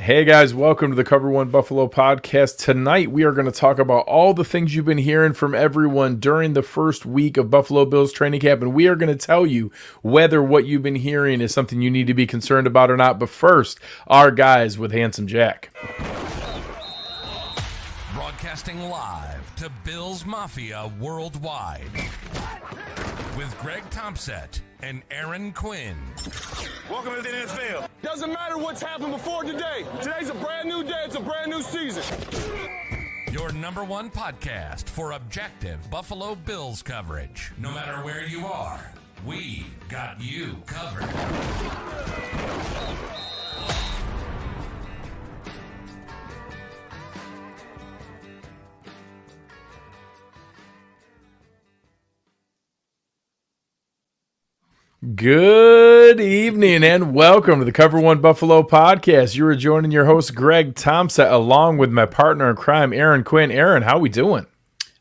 Hey guys, welcome to the Cover One Buffalo podcast. Tonight we are going to talk about all the things you've been hearing from everyone during the first week of Buffalo Bills training camp, and we are going to tell you whether what you've been hearing is something you need to be concerned about or not. But first, our guys with Handsome Jack. Broadcasting live to Bills Mafia worldwide with Greg Tompsett and Aaron Quinn. Welcome to the NFL. Doesn't matter what's happened before today. Today's a brand new day. It's a brand new season. Your number one podcast for objective Buffalo Bills coverage. No matter where you are, we got you covered. Good evening and welcome to the Cover One Buffalo podcast. You are joining your host, Greg Tompsett, along with my partner in crime, Aaron Quinn. Aaron, how we doing?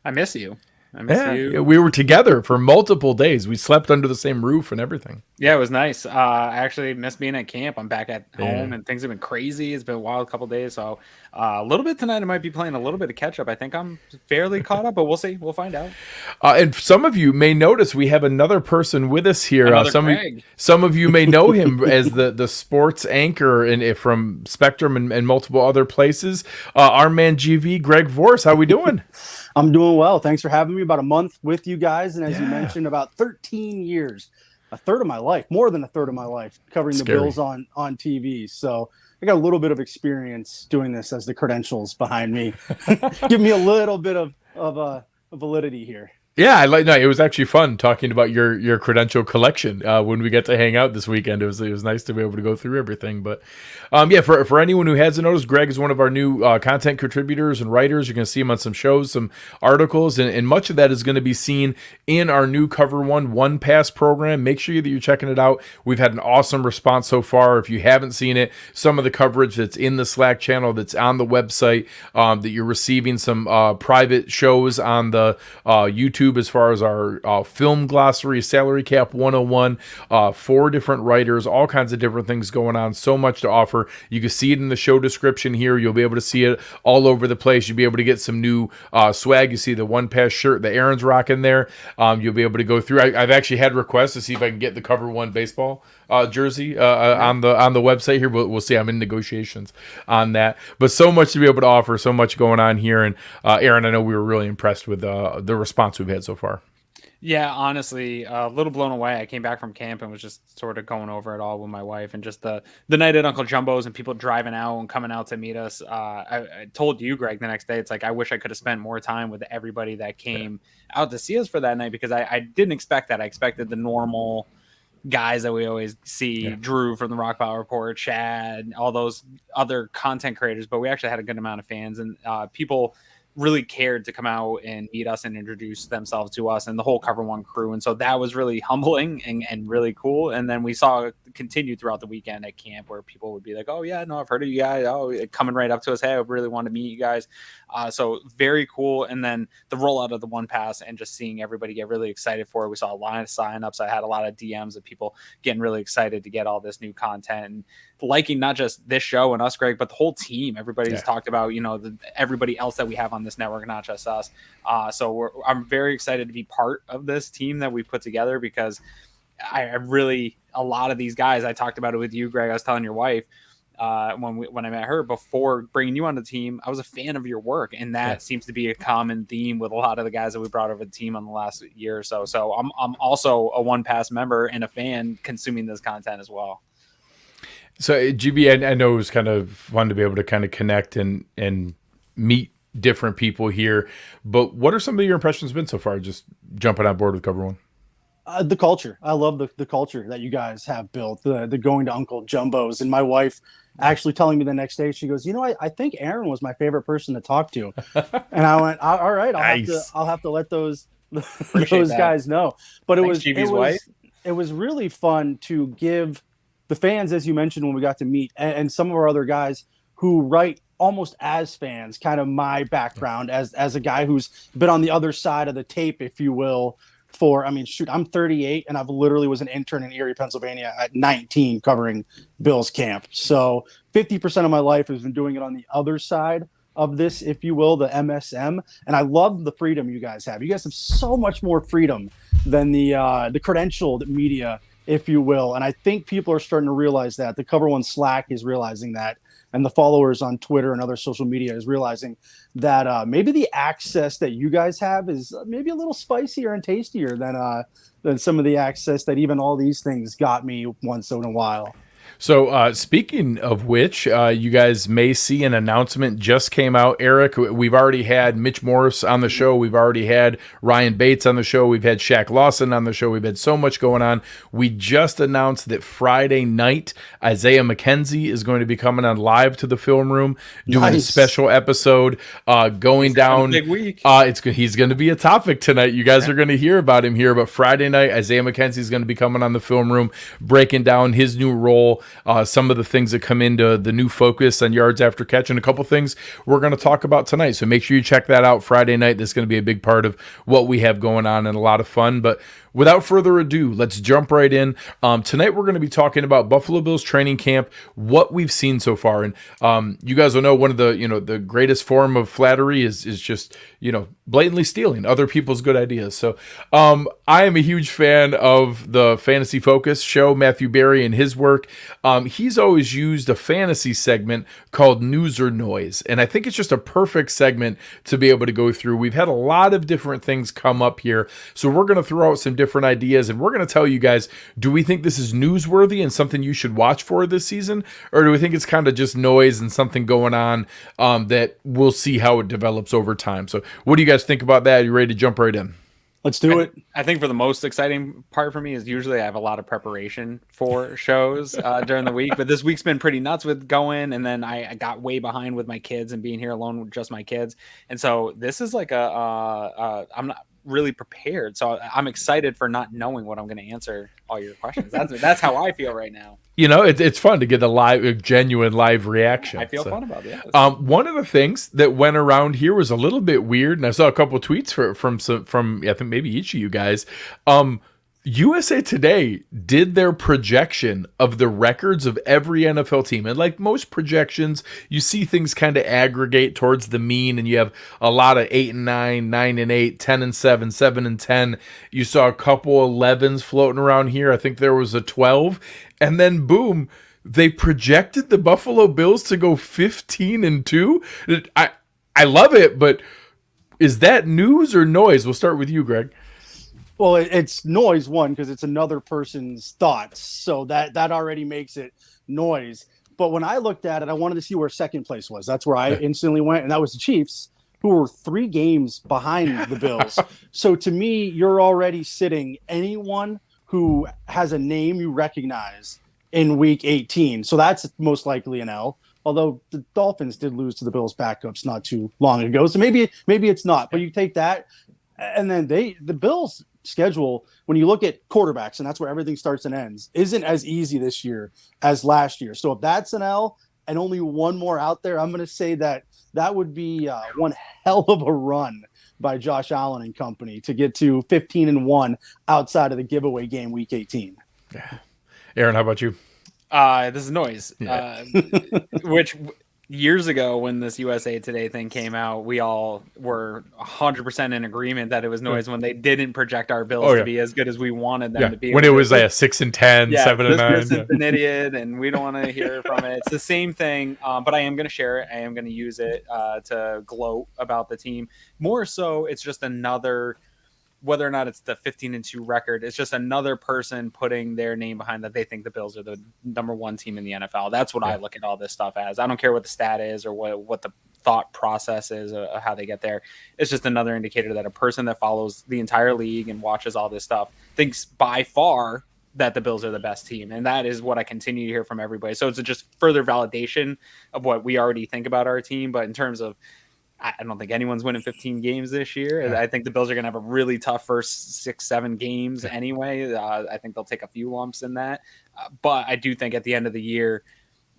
I miss you. I miss you. We were together for multiple days. We slept under the same roof and everything. Yeah, it was nice. I actually missed being at camp. I'm back at home, and things have been crazy. It's been a wild couple days, so a little bit tonight I might be playing a little bit of catch up. I think I'm fairly caught up, but we'll see. We'll find out. And some of you may notice we have another person with us here. Greg. Some of you may know him as the sports anchor from Spectrum and multiple other places. Our man GV, Greg Vorse. How we doing? I'm doing well. Thanks for having me. About a month with you guys. And as you mentioned, about 13 years, a third of my life, more than a third of my life, covering the Bills on TV. So I got a little bit of experience doing this as the credentials behind me. Give me a little bit of validity here. Yeah, it was actually fun talking about your credential collection when we get to hang out this weekend. It was nice to be able to go through everything. But for anyone who hasn't noticed, Greg is one of our new content contributors and writers. You're going to see him on some shows, some articles, and much of that is going to be seen in our new Cover One Pass program. Make sure that you're checking it out. We've had an awesome response so far. If you haven't seen it, some of the coverage that's in the Slack channel, that's on the website, that you're receiving some private shows on the YouTube as far as our film glossary, salary cap 101, 4 different writers, all kinds of different things going on. So much to offer. You can see it in the show description here. You'll be able to see it all over the place. You'll be able to get some new swag. You see the One Pass shirt that Aaron's rocking there. You'll be able to go through. I've actually had requests to see if I can get the Cover One baseball jersey on the website here. We'll see. I'm in negotiations on that. But so much to be able to offer. So much going on here. And Aaron, I know we were really impressed with the response we've had so far. Yeah, honestly, a little blown away. I came back from camp and was just sort of going over it all with my wife, and just the night at Uncle Jumbo's and people driving out and coming out to meet us. I told you, Greg, the next day, it's like I wish I could have spent more time with everybody that came out to see us for that night, because I didn't expect that. I expected the normal guys that we always see, Drew from the Rock Pile Report, Chad, all those other content creators, but we actually had a good amount of fans, and people really cared to come out and meet us and introduce themselves to us and the whole Cover One crew. And so that was really humbling and really cool. And then we saw it continue throughout the weekend at camp, where people would be like, oh yeah, no, I've heard of you guys. Oh, coming right up to us. Hey, I really want to meet you guys. So very cool. And then the rollout of the One Pass and just seeing everybody get really excited for it. We saw a line of signups. I had a lot of DMs of people getting really excited to get all this new content and liking not just this show and us, Greg, but the whole team. Everybody's talked about, everybody else that we have on this network, not just us. So I'm very excited to be part of this team that we put together, because I really, a lot of these guys, I talked about it with you, Greg. I was telling your wife when I met her before bringing you on the team, I was a fan of your work, and that seems to be a common theme with a lot of the guys that we brought over the team on the last year or so. So I'm also a One Pass member and a fan consuming this content as well. So GB, I know it was kind of fun to be able to kind of connect and meet different people here, but what are some of your impressions been so far, just jumping on board with Cover One? The culture. I love the culture that you guys have built, the going to Uncle Jumbo's, and my wife actually telling me the next day, she goes, I think Aaron was my favorite person to talk to. And I went, all right, I'll have to let those guys know. But it was really fun to give the fans, as you mentioned, when we got to meet, and some of our other guys who write almost as fans, kind of my background as a guy who's been on the other side of the tape, if you will, for, I mean, shoot, I'm 38 and I've literally was an intern in Erie, Pennsylvania at 19 covering Bills camp. So 50% of my life has been doing it on the other side of this, if you will, the MSM. And I love the freedom you guys have. You guys have so much more freedom than the credentialed media, if you will. And I think people are starting to realize that. The Cover One Slack is realizing that. And the followers on Twitter and other social media is realizing that maybe the access that you guys have is maybe a little spicier and tastier than some of the access that even all these things got me once in a while. So speaking of which, you guys may see an announcement just came out. Eric, we've already had Mitch Morse on the show. We've already had Ryan Bates on the show. We've had Shaq Lawson on the show. We've had so much going on. We just announced that Friday night, Isaiah McKenzie is going to be coming on live to the film room, doing a special episode, going down. Big week. He's going to be a topic tonight. You guys are going to hear about him here. But Friday night, Isaiah McKenzie is going to be coming on the film room, breaking down his new role. Some of the things that come into the new focus on yards after catch, and a couple things we're going to talk about tonight. So make sure you check that out Friday night. That's going to be a big part of what we have going on and a lot of fun. But without further ado, let's jump right in. Tonight we're going to be talking about Buffalo Bills training camp, what we've seen so far. And you guys will know one of the greatest form of flattery is just blatantly stealing other people's good ideas. So I am a huge fan of the Fantasy Focus show, Matthew Berry and his work. He's always used a fantasy segment called News or Noise, and I think it's just a perfect segment to be able to go through. We've had a lot of different things come up here, so we're going to throw out some different ideas, and we're going to tell you guys, do we think this is newsworthy and something you should watch for this season, or do we think it's kind of just noise and something going on that we'll see how it develops over time? So what do you guys think about that? Are you ready to jump right in? Let's do it. I think for the most exciting part for me is usually I have a lot of preparation for shows during the week, but this week's been pretty nuts with going, and then I got way behind with my kids and being here alone with just my kids, and so this is like I'm not really prepared, so I'm excited for not knowing what I'm going to answer all your questions. That's how I feel right now. It's fun to get a genuine live reaction. I feel fun about it. One of the things that went around here was a little bit weird, and I saw a couple of tweets from I think maybe each of you guys. USA Today did their projection of the records of every NFL team. And like most projections, you see things kind of aggregate towards the mean, and you have a lot of 8-9, 9-8, 10-7, 7-10. You saw a couple 11s floating around here. I think there was a 12. And then boom, they projected the Buffalo Bills to go 15-2. I love it, but is that news or noise? We'll start with you, Greg. Well, it's noise, one, because it's another person's thoughts. So that already makes it noise. But when I looked at it, I wanted to see where second place was. That's where I instantly went. And that was the Chiefs, who were 3 games behind the Bills. So to me, you're already sitting anyone who has a name you recognize in week 18. So that's most likely an L. Although the Dolphins did lose to the Bills backups not too long ago. So maybe it's not. But you take that, and then the Bills schedule, when you look at quarterbacks, and that's where everything starts and ends, isn't as easy this year as last year. So if that's an L and only one more out there, I'm going to say that would be one hell of a run by Josh Allen and company to get to 15-1 outside of the giveaway game week 18. Yeah. Aaron, how about you? This is noise, which years ago when this USA Today thing came out, we all were 100% in agreement that it was noise when they didn't project our Bills to be as good as we wanted them to be. When it was like a 6-10, 7-9. This is an idiot, and we don't want to hear from it. It's the same thing, but I am going to share it. I am going to use it to gloat about the team. More so, it's just another, whether or not it's the 15-2 record, it's just another person putting their name behind that they think the Bills are the number 1 team in the NFL. That's what I look at all this stuff as. I don't care what the stat is or what the thought process is or how they get there. It's just another indicator that a person that follows the entire league and watches all this stuff thinks by far that the Bills are the best team. And that is what I continue to hear from everybody. So it's just further validation of what we already think about our team. But in terms of, I don't think anyone's winning 15 games this year. Yeah. I think the Bills are going to have a really tough first 6-7 games anyway. I think they'll take a few lumps in that. But I do think at the end of the year,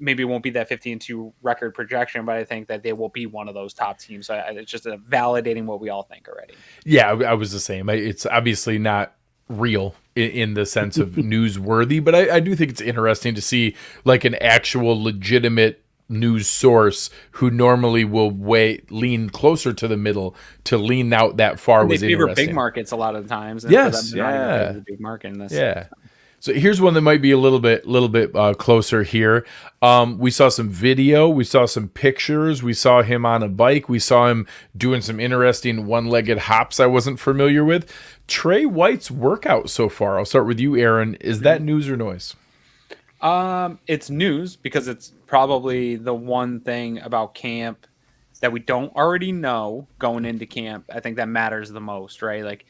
maybe it won't be that 15-2 record projection, but I think that they will be one of those top teams. So it's just validating what we all think already. Yeah, I was the same. It's obviously not real in the sense of newsworthy, but I do think it's interesting to see like an actual legitimate news source who normally will lean closer to the middle to lean out that far. They was favor interesting. big markets a lot of the times. Yes, yeah, big market in this. Yeah. So here's one that might be a little bit closer here. We saw some video, we saw some pictures, we saw him on a bike, we saw him doing some interesting one-legged hops I wasn't familiar with. Tre White's workout so far. I'll start with you, Aaron. Is that news or noise? It's news because it's probably the one thing about camp that we don't already know going into camp. I think that matters the most, right? Like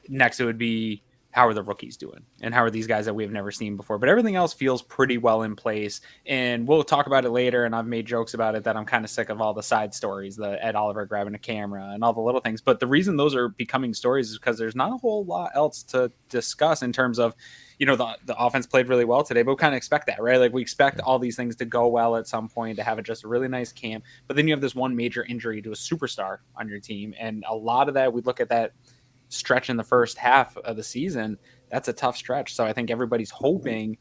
next it would be, how are the rookies doing? And how are these guys that we have never seen before? But everything else feels pretty well in place. And we'll talk about it later. And I've made jokes about it that I'm kind of sick of all the side stories, the Ed Oliver grabbing a camera and all the little things. But the reason those are becoming stories is because there's not a whole lot else to discuss in terms of, the offense played really well today, but we kind of expect that, right? Like we expect all these things to go well at some point, to have just a really nice camp. But then you have this one major injury to a superstar on your team. And a lot of that, we look at that stretch in the first half of the season, that's a tough stretch. So I think everybody's hoping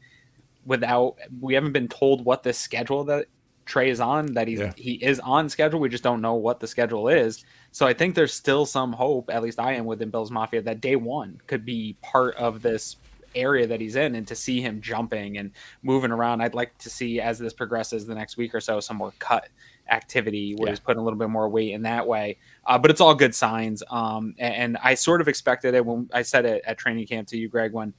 we haven't been told what this schedule that Tre is on, that he is on schedule. We just don't know what the schedule is. So I think there's still some hope, at least I am within Bills Mafia, that day one could be part of this area that he's in, and to see him jumping and moving around. I'd like to see, as this progresses the next week or so, some more cut activity where he's putting a little bit more weight in that way. But it's all good signs. And I sort of expected it when I said it at training camp to you, Greg, when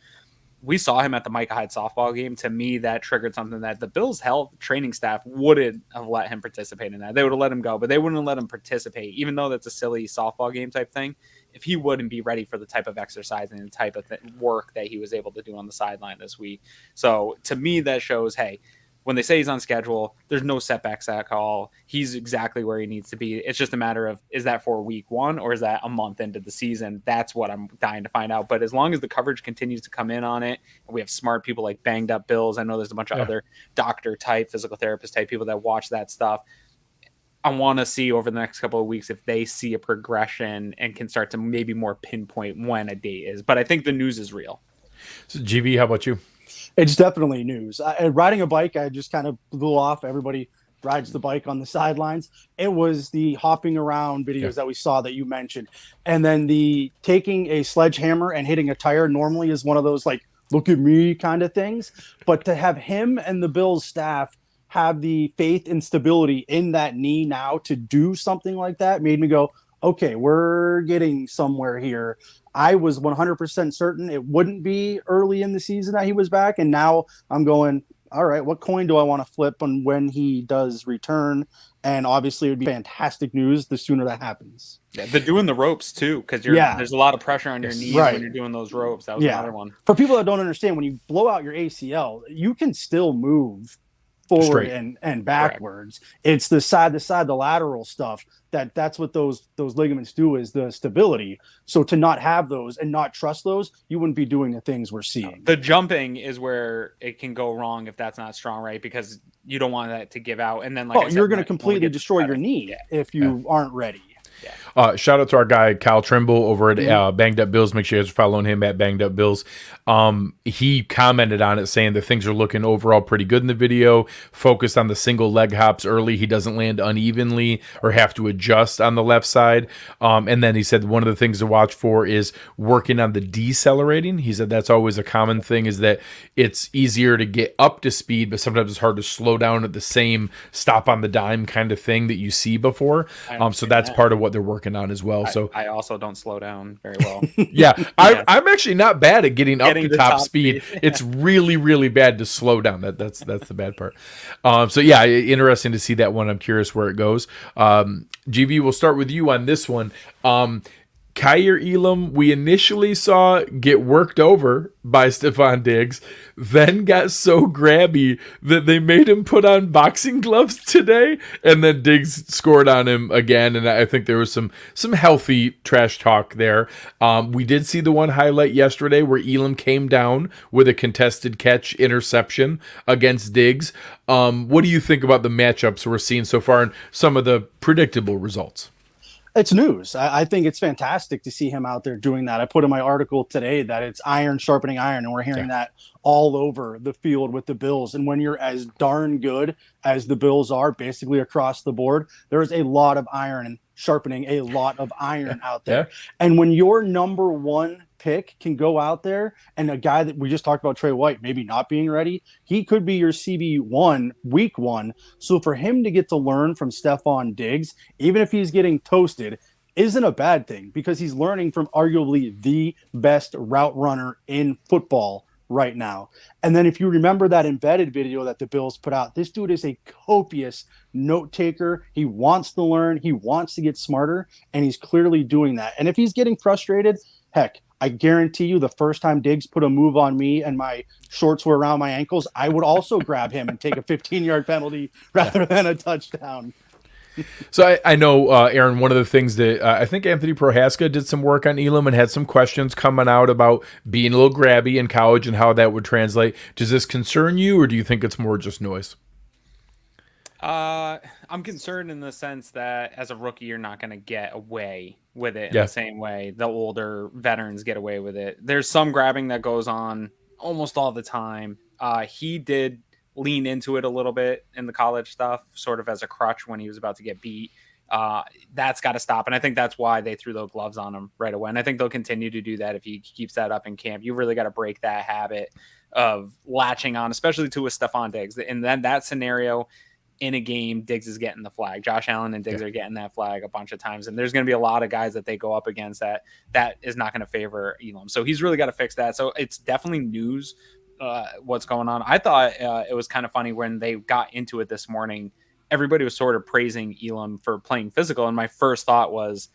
we saw him at the Micah Hyde softball game. To me, that triggered something that the Bills' health training staff wouldn't have let him participate in that. They would have let him go, but they wouldn't let him participate, even though that's a silly softball game type thing. If he wouldn't be ready for the type of exercise and the type of work that he was able to do on the sideline this week. So to me, that shows, hey, when they say he's on schedule, there's no setbacks at all. He's exactly where he needs to be. It's just a matter of, is that for week one or is that a month into the season? That's what I'm dying to find out. But as long as the coverage continues to come in on it, and we have smart people like Banged Up Bills, I know there's a bunch of other doctor type, physical therapist type people that watch that stuff. I want to see over the next couple of weeks if they see a progression and can start to maybe more pinpoint when a date is. But I think the news is real. So GB, how about you? It's definitely news. Riding a bike, I just kind of blew off. Everybody rides the bike on the sidelines. It was the hopping around videos that we saw that you mentioned. And then the taking a sledgehammer and hitting a tire normally is one of those, like, look at me kind of things. But to have him and the Bills staff have the faith and stability in that knee now to do something like that made me go, okay, we're getting somewhere here. I was 100% certain it wouldn't be early in the season that he was back. And now I'm going, all right, what coin do I want to flip on when he does return? And obviously it would be fantastic news the sooner that happens. Yeah, they're doing the ropes too, because there's a lot of pressure on your knees when you're doing those ropes. That was another one. For people that don't understand, when you blow out your ACL, you can still move forward and backwards. Correct. It's the side to side, the lateral stuff. That's what those ligaments do, is the stability. So to not have those and not trust those, you wouldn't be doing the things we're seeing. The jumping is where it can go wrong if that's not strong, right? Because you don't want that to give out. And then you're going to completely destroy your knee if you aren't ready. Shout out to our guy Kyle Trimble over at Banged Up Bills. Make sure you guys are following him at Banged Up Bills. He commented on it saying that things are looking overall pretty good in the video. Focused on the single leg hops early. He doesn't land unevenly or have to adjust on the left side. And then he said one of the things to watch for is working on the decelerating. He said that's always a common thing, is that it's easier to get up to speed, but sometimes it's hard to slow down at the same stop on the dime kind of thing that you see before. So that's part of what they're working on as well. So I also don't slow down very well. I'm actually not bad at getting up to top speed. It's really, really bad to slow down. That's the bad part. Interesting to see that one. I'm curious where it goes. GV, we'll start with you on this one. Kyer Elam, we initially saw get worked over by Stephon Diggs, then got so grabby that they made him put on boxing gloves today, and then Diggs scored on him again, and I think there was some healthy trash talk there. We did see the one highlight yesterday where Elam came down with a contested catch interception against Diggs. What do you think about the matchups we're seeing so far and some of the predictable results? It's news. I think it's fantastic to see him out there doing that. I put in my article today that it's iron sharpening iron, and we're hearing that all over the field with the Bills. And when you're as darn good as the Bills are, basically across the board, there's a lot of iron and sharpening a lot of iron out there. And when your number one pick can go out there, and a guy that we just talked about, Tre White, maybe not being ready, he could be your CB1 week one. So for him to get to learn from Stephon Diggs, even if he's getting toasted, isn't a bad thing, because he's learning from arguably the best route runner in football right now. And then if you remember that embedded video that the Bills put out, this dude is a copious note taker. He wants to learn, he wants to get smarter, and he's clearly doing that. And if he's getting frustrated, heck, I guarantee you the first time Diggs put a move on me and my shorts were around my ankles, I would also grab him and take a 15-yard penalty rather than a touchdown. So I know, Aaron, one of the things that I think Anthony Prohaska did some work on Elam and had some questions coming out about being a little grabby in college and how that would translate. Does this concern you, or do you think it's more just noise? I'm concerned in the sense that as a rookie, you're not going to get away with it in the same way the older veterans get away with it. There's some grabbing that goes on almost all the time. He did lean into it a little bit in the college stuff, sort of as a crutch when he was about to get beat. That's got to stop. And I think that's why they threw those gloves on him right away. And I think they'll continue to do that if he keeps that up in camp. You really got to break that habit of latching on, especially to a Stephon Diggs. And then that scenario in a game, Diggs is getting the flag. Josh Allen and Diggs are getting that flag a bunch of times. And there's going to be a lot of guys that they go up against that is not going to favor Elam. So he's really got to fix that. So it's definitely news what's going on. I thought it was kind of funny when they got into it this morning. Everybody was sort of praising Elam for playing physical. And my first thought was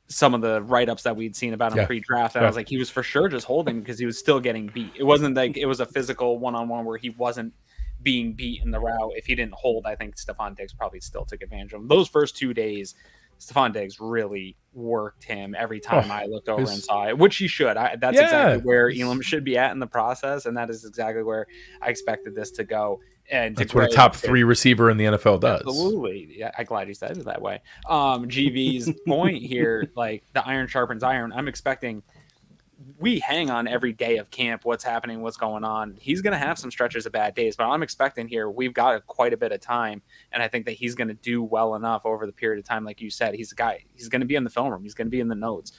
some of the write-ups that we'd seen about him pre-draft. And I was like, he was for sure just holding because he was still getting beat. It wasn't like it was a physical one-on-one where he wasn't being beat in the route. If he didn't hold, I think Stephon Diggs probably still took advantage of him. Those first 2 days, Stephon Diggs really worked him every time I looked over and saw it, which he should. That's exactly where Elam should be at in the process, and that is exactly where I expected this to go. And that's what a top 3 receiver in the NFL does. Absolutely. Yeah, I'm glad you said it that way. GV's point here, like the iron sharpens iron. I'm expecting we hang on every day of camp, what's happening, what's going on. He's going to have some stretches of bad days, but I'm expecting here we've got quite a bit of time, and I think that he's going to do well enough over the period of time. Like you said, he's a guy, he's going to be in the film room, he's going to be in the notes.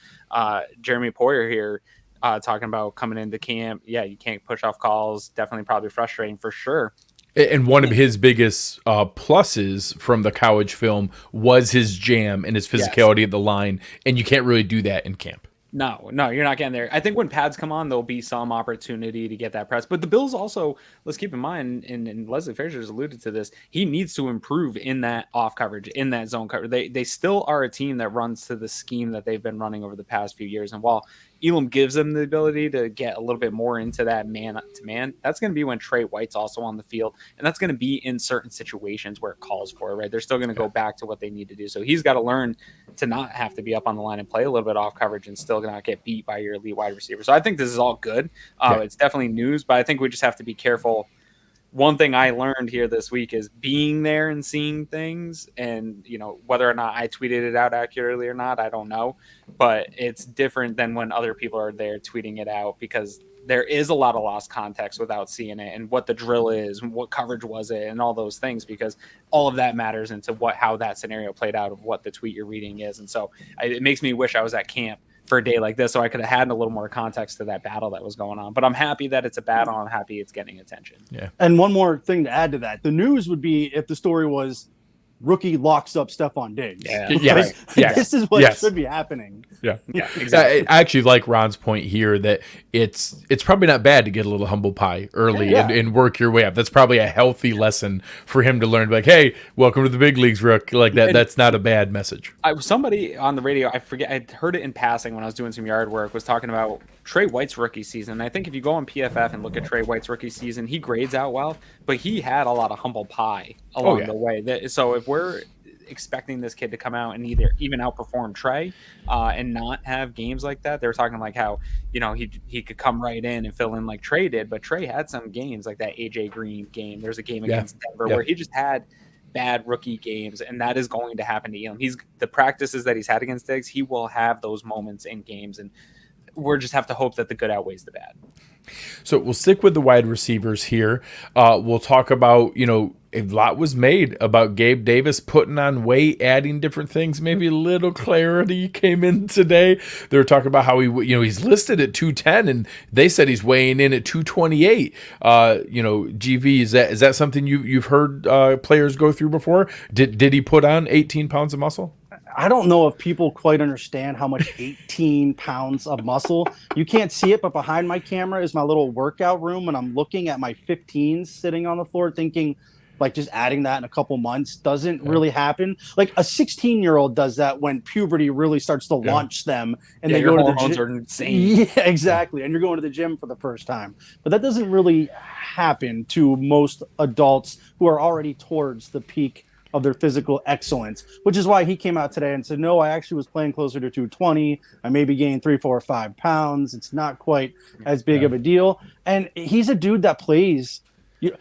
Jeremy Poyer here talking about coming into camp. Yeah, you can't push off calls. Definitely probably frustrating for sure. And one of his biggest pluses from the college film was his jam and his physicality at the line, and you can't really do that in camp. No, you're not getting there. I think when pads come on, there'll be some opportunity to get that press. But the Bills also, let's keep in mind, and Leslie Frazier has alluded to this, he needs to improve in that off coverage, in that zone coverage. They still are a team that runs to the scheme that they've been running over the past few years. And while Elam gives them the ability to get a little bit more into that man-to-man, that's going to be when Tre White's also on the field. And that's going to be in certain situations where it calls for it, right? They're still going to go back to what they need to do. So he's got to learn to not have to be up on the line and play a little bit off coverage and still not get beat by your elite wide receiver. So I think this is all good. It's definitely news, but I think we just have to be careful. One thing I learned here this week is being there and seeing things, and whether or not I tweeted it out accurately or not, I don't know, but it's different than when other people are there tweeting it out, because there is a lot of lost context without seeing it and what the drill is and what coverage was it and all those things, because all of that matters into how that scenario played out of what the tweet you're reading is. And so it makes me wish I was at camp for a day like this, so I could have had a little more context to that battle that was going on. But I'm happy that it's a battle. I'm happy it's getting attention. Yeah. And one more thing to add to that. The news would be if the story was rookie locks up Stephon Diggs. Yeah. Yes. Like, Yes. This is what Yes. should be happening. Yeah. Yeah, exactly. I actually like Ron's point here that it's probably not bad to get a little humble pie early Yeah. and work your way up. That's probably a healthy lesson for him to learn. Like, hey, welcome to the big leagues, Rook. Like that. That's not a bad message. Somebody on the radio, I forget, I heard it in passing when I was doing some yard work, was talking about Tre White's rookie season. And I think if you go on PFF and look at Tre White's rookie season, he grades out well, but he had a lot of humble pie along the way. So if we're expecting this kid to come out and even outperform Tre and not have games like that, they were talking like how, he could come right in and fill in like Tre did, but Tre had some games like that AJ Green game. There's a game against Denver where he just had bad rookie games, and that is going to happen to Elam. The practices that he's had against Diggs, he will have those moments in games, and we'll just have to hope that the good outweighs the bad. So we'll stick with the wide receivers here. We'll talk about, a lot was made about Gabe Davis putting on weight, adding different things. Maybe a little clarity came in today. They were talking about how he's listed at 210, and they said he's weighing in at 228. GV, is that something you've heard players go through before? Did he put on 18 pounds of muscle? I don't know if people quite understand how much 18 pounds of muscle. You can't see it, but behind my camera is my little workout room, and I'm looking at my 15s sitting on the floor thinking, like, just adding that in a couple months doesn't really happen. Like a 16-year-old does that when puberty really starts to launch them, and they go to the gym. Are insane. Yeah, exactly. And you're going to the gym for the first time, but that doesn't really happen to most adults who are already towards the peak of their physical excellence, which is why he came out today and said, no, I actually was playing closer to 220. I maybe gained 3, 4, 5 pounds. It's not quite as big of a deal. And he's a dude that plays.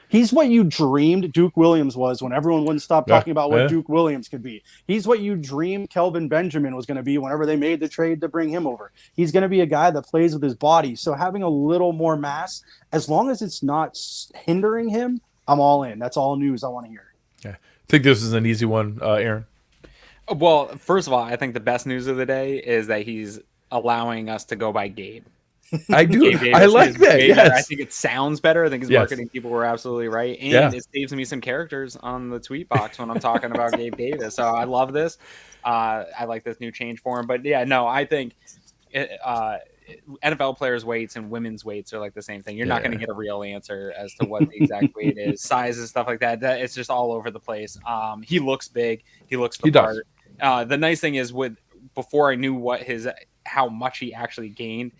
He's what you dreamed Duke Williams was when everyone wouldn't stop talking about what Duke Williams could be. He's what you dreamed Kelvin Benjamin was going to be whenever they made the trade to bring him over. He's going to be a guy that plays with his body. So having a little more mass, as long as it's not hindering him, I'm all in. That's all news I want to hear. Yeah. I think this is an easy one, Aaron. Well, first of all, I think the best news of the day is that he's allowing us to go by Gabe. I do. I like that. Yes. I think it sounds better. I think his marketing people were absolutely right. And it saves me some characters on the tweet box when I'm talking about Gabe Davis. So I love this. I like this new change for him. But I think NFL players' weights and women's weights are like the same thing. You're not going to get a real answer as to what the exact weight is, size and stuff like that. It's just all over the place. He looks big. He looks the part. The nice thing is before I knew how much he actually gained,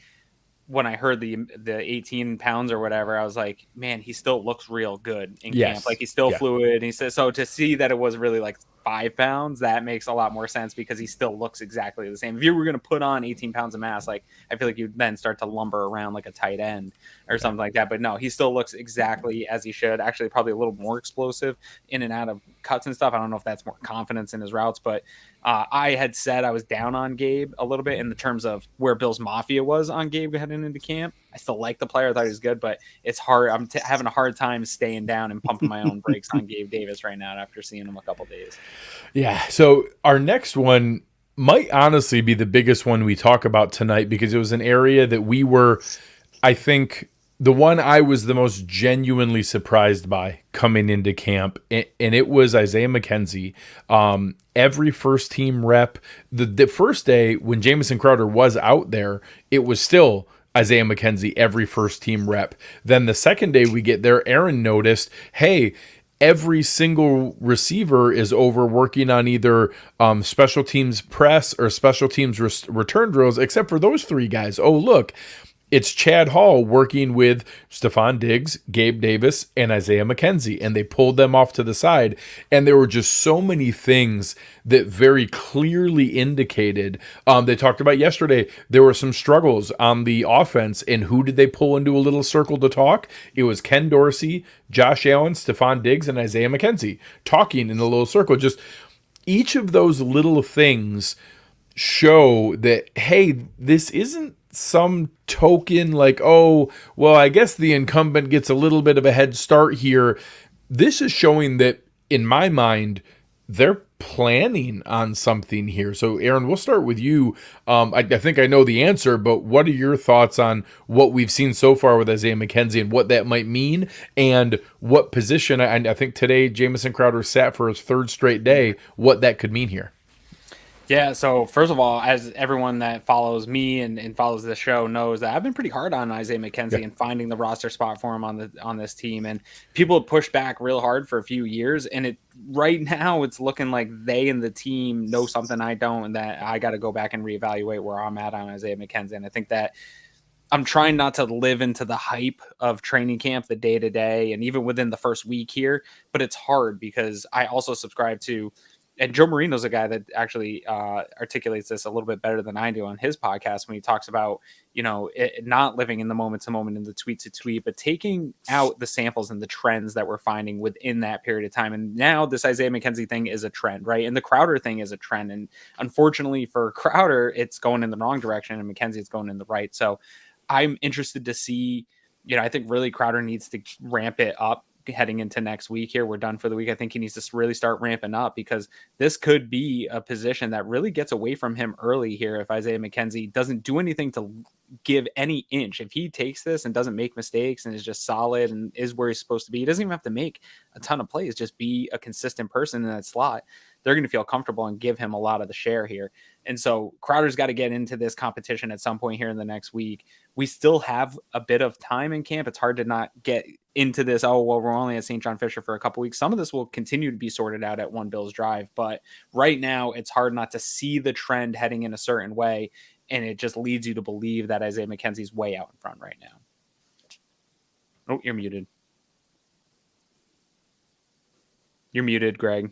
when I heard the 18 pounds or whatever, I was like, man, he still looks real good in camp. Like he's still fluid. And he says, so to see that it was really like 5 pounds, that makes a lot more sense because he still looks exactly the same. If you were going to put on 18 pounds of mass, like I feel like you'd then start to lumber around like a tight end or something like that. But no, he still looks exactly as he should. Actually, probably a little more explosive in and out of cuts and stuff. I don't know if that's more confidence in his routes, but I had said I was down on Gabe a little bit in the terms of where Bill's Mafia was on Gabe heading into camp. I still like the player. I thought he was good, but it's hard. I'm having a hard time staying down and pumping my own brakes on Gabe Davis right now after seeing him a couple days. Yeah. So our next one might honestly be the biggest one we talk about tonight because it was an area that we were, I think, the one I was the most genuinely surprised by coming into camp, and it was Isaiah McKenzie. Every first team rep, the first day when Jamison Crowder was out there, it was still Isaiah McKenzie, every first team rep. Then the second day we get there, Aaron noticed, hey, every single receiver is over working on either special teams press or special teams return drills, except for those 3 guys. Oh, look. It's Chad Hall working with Stephon Diggs, Gabe Davis, and Isaiah McKenzie, and they pulled them off to the side. And there were just so many things that very clearly indicated. They talked about yesterday, there were some struggles on the offense, and who did they pull into a little circle to talk? It was Ken Dorsey, Josh Allen, Stephon Diggs, and Isaiah McKenzie talking in a little circle. Just each of those little things show that, hey, this isn't some token like, oh, well, I guess the incumbent gets a little bit of a head start here. This is showing that, in my mind, they're planning on something here. So, Aaron, we'll start with you. I think I know the answer, but what are your thoughts on what we've seen so far with Isaiah McKenzie and what that might mean, and what position? I think today Jamison Crowder sat for his third straight day. What that could mean here? Yeah, so first of all, as everyone that follows me and follows the show knows, that I've been pretty hard on Isaiah McKenzie and finding the roster spot for him on this team. And people have pushed back real hard for a few years, and right now it's looking like they and the team know something I don't, and that I got to go back and reevaluate where I'm at on Isaiah McKenzie. And I think that I'm trying not to live into the hype of training camp, the day to day, and even within the first week here. But it's hard because I also subscribe to, and Joe Marino's a guy that actually articulates this a little bit better than I do on his podcast when he talks about, not living in the moment to moment and the tweet to tweet, but taking out the samples and the trends that we're finding within that period of time. And now this Isaiah McKenzie thing is a trend, right? And the Crowder thing is a trend. And unfortunately for Crowder, it's going in the wrong direction, and McKenzie is going in the right. So I'm interested to see, I think really Crowder needs to ramp it up heading into next week here. We're done for the week. I think he needs to really start ramping up, because this could be a position that really gets away from him early here if Isaiah McKenzie doesn't do anything to give any inch. If he takes this and doesn't make mistakes and is just solid and is where he's supposed to be, he doesn't even have to make a ton of plays, just be a consistent person in that slot. They're going to feel comfortable and give him a lot of the share here. And so Crowder's got to get into this competition at some point here in the next week. We still have a bit of time in camp. It's hard to not get into this. Oh, well, we're only at St. John Fisher for a couple weeks. Some of this will continue to be sorted out at One Bills Drive, but right now it's hard not to see the trend heading in a certain way. And it just leads you to believe that Isaiah McKenzie's way out in front right now. Oh, you're muted. You're muted, Greg.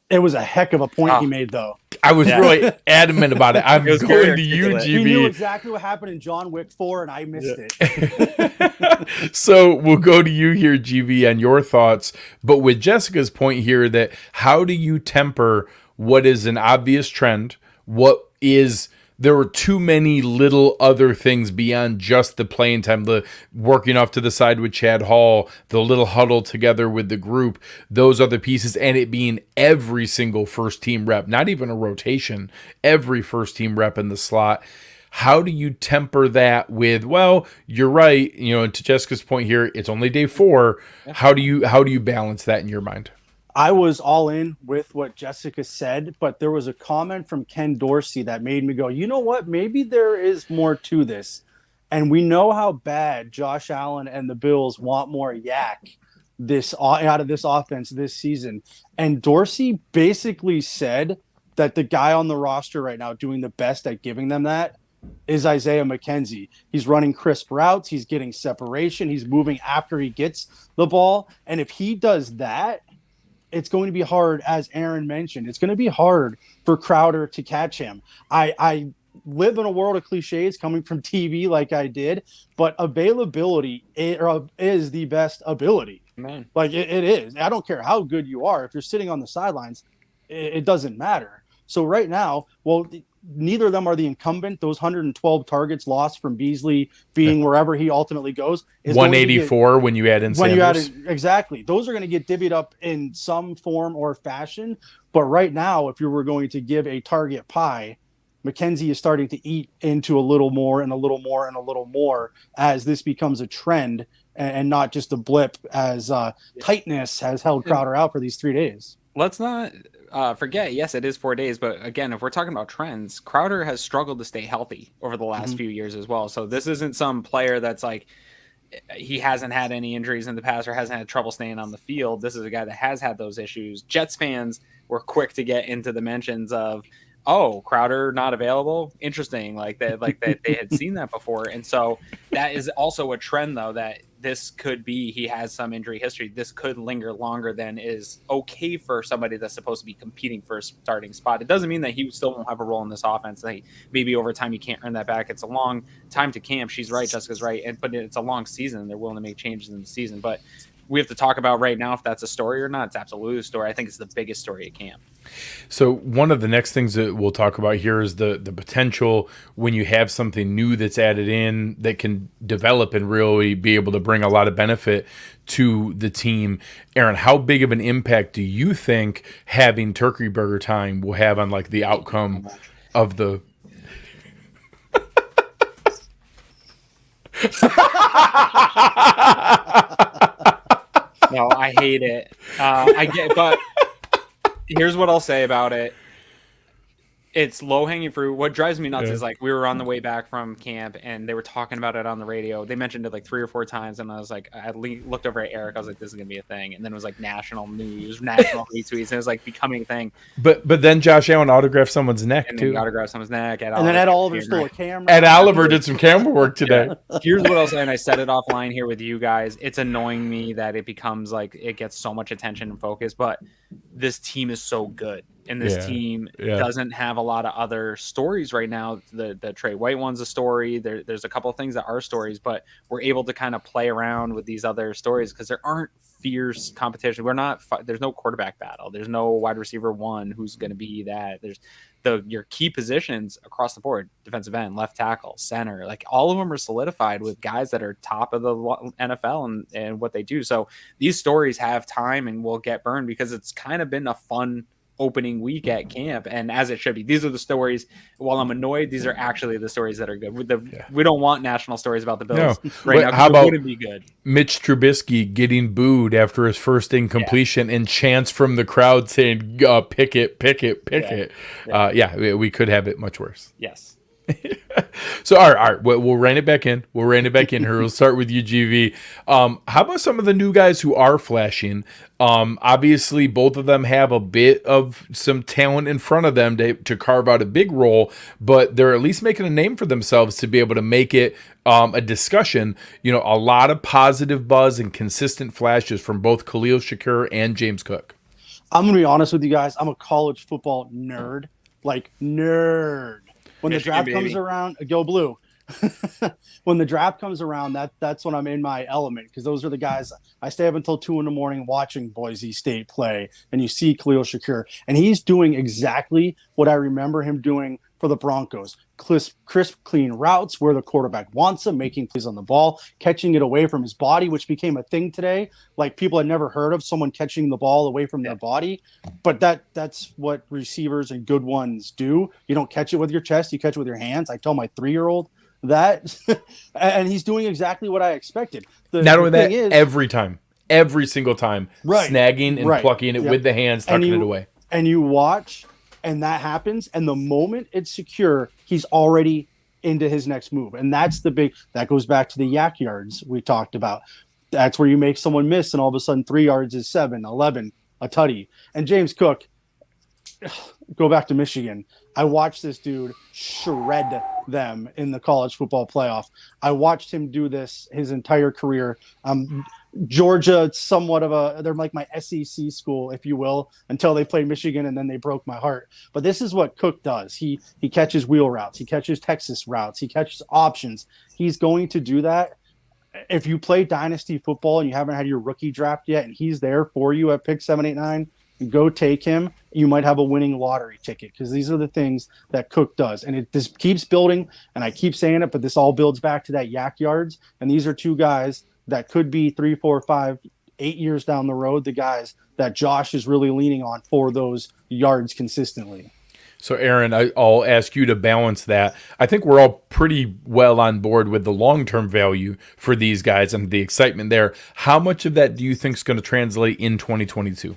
It was a heck of a point he made, though. I was really adamant about it. I'm going to you, GB. He knew exactly what happened in John Wick 4, and I missed it. So we'll go to you here, GB, and your thoughts. But with Jessica's point here, that how do you temper what is an obvious trend? What is... There were too many little other things beyond just the playing time, the working off to the side with Chad Hall, the little huddle together with the group, those other pieces, and it being every single first team rep, not even a rotation, every first team rep in the slot. How do you temper that with, well, you're right, and to Jessica's point here, it's only day 4. How do you balance that in your mind? I was all in with what Jessica said, but there was a comment from Ken Dorsey that made me go, you know what? Maybe there is more to this. And we know how bad Josh Allen and the Bills want more yak out of this offense this season. And Dorsey basically said that the guy on the roster right now doing the best at giving them that is Isaiah McKenzie. He's running crisp routes. He's getting separation. He's moving after he gets the ball. And if he does that, it's going to be hard, as Aaron mentioned. It's going to be hard for Crowder to catch him. I live in a world of cliches coming from TV like I did, but availability is the best ability. Man. Like it is. I don't care how good you are. If you're sitting on the sidelines, it doesn't matter. So right now, neither of them are the incumbent. Those 112 targets lost from Beasley being wherever he ultimately goes is 184 when you add in Sanders. Exactly. Those are going to get divvied up in some form or fashion. But right now, if you were going to give a target pie, McKenzie is starting to eat into a little more and a little more and a little more as this becomes a trend and not just a blip, as tightness has held Crowder out for these 3 days. Let's not forget, yes, it is 4 days, but again, if we're talking about trends, Crowder has struggled to stay healthy over the last few years as well. So this isn't some player that's like, he hasn't had any injuries in the past or hasn't had trouble staying on the field. This is a guy that has had those issues. Jets fans were quick to get into the mentions of, oh, Crowder not available. Interesting. Like they had seen that before. And so that is also a trend, though, that this could be, he has some injury history. This could linger longer than is okay for somebody that's supposed to be competing for a starting spot. It doesn't mean that he still won't have a role in this offense. Like maybe over time you can't earn that back. It's a long time to camp. She's right. Jessica's right. But it's a long season. They're willing to make changes in the season. But we have to talk about right now if that's a story or not. It's absolutely a story. I think it's the biggest story at camp. So one of the next things that we'll talk about here is the potential when you have something new that's added in that can develop and really be able to bring a lot of benefit to the team. Aaron, how big of an impact do you think having turkey burger time will have on like the outcome of the No, I hate it. I get, but here's what I'll say about it. It's low hanging fruit. What drives me nuts is like we were on the way back from camp and they were talking about it on the radio. They mentioned it like 3 or 4 times, and I was like, I looked over at Eric. I was like, this is gonna be a thing. And then it was like national news, national retweets, and it was like becoming a thing. But then Josh Allen autographed someone's neck And too. then he autographed someone's neck. And then Ed Oliver stole a camera. Ed Oliver did some camera work today. Here's what I'll say, and I said it offline here with you guys. It's annoying me that it becomes like it gets so much attention and focus, but this team is so good. And this team doesn't have a lot of other stories right now. The Tre White one's a story. There's a couple of things that are stories, but we're able to kind of play around with these other stories because there aren't fierce competition. There's no quarterback battle. There's no wide receiver one who's going to be that. There's your key positions across the board: defensive end, left tackle, center. Like all of them are solidified with guys that are top of the NFL and what they do. So these stories have time and will get burned because it's kind of been a fun opening week at camp, and as it should be. These are the stories. While I'm annoyed, these are actually the stories that are good. We don't want national stories about the Bills right now. How about wouldn't be good? Mitch Trubisky getting booed after his first incompletion and chants from the crowd saying, pick it. We could have it much worse. Yes. So all right, we'll rein it back in. Here. We'll start with you, GV. How about some of the new guys who are flashing? Obviously, both of them have a bit of some talent in front of them to carve out a big role, but they're at least making a name for themselves to be able to make it a discussion. A lot of positive buzz and consistent flashes from both Khalil, Shakir, and James Cook. I'm going to be honest with you guys. I'm a college football nerd. When the draft comes around, go blue. When the draft comes around, that's when I'm in my element, because those are the guys I stay up until 2 a.m. watching Boise State play, and you see Khalil Shakir, and he's doing exactly what I remember him doing for the Broncos. Crisp, clean routes where the quarterback wants him, making plays on the ball, catching it away from his body, which became a thing today. Like people had never heard of someone catching the ball away from their body, but that's what receivers and good ones do. You don't catch it with your chest, you catch it with your hands. I tell my 3-year-old that, and he's doing exactly what I expected. Not only that, every single time, snagging and plucking it with the hands, tucking it away. And you watch, and that happens, and the moment it's secure, he's already into his next move. And that goes back to the yak yards we talked about. That's where you make someone miss, and all of a sudden 3 yards is 7, 11, a tutty. And James Cook, go back to Michigan. I watched this dude shred them in the college football playoff. I watched him do this his entire career. Georgia, they're like my SEC school, if you will, until they played Michigan, and then they broke my heart. But this is what Cook does. He catches wheel routes. He catches Texas routes. He catches options. He's going to do that. If you play dynasty football and you haven't had your rookie draft yet, and he's there for you at pick 7, 8, 9, go take him. You might have a winning lottery ticket, because these are the things that Cook does. And this keeps building, and I keep saying it, but this all builds back to that yak yards. And these are 2 guys that could be 3, 4, 5, 8 years down the road, the guys that Josh is really leaning on for those yards consistently. So, Aaron, I'll ask you to balance that. I think we're all pretty well on board with the long-term value for these guys and the excitement there. How much of that do you think is going to translate in 2022?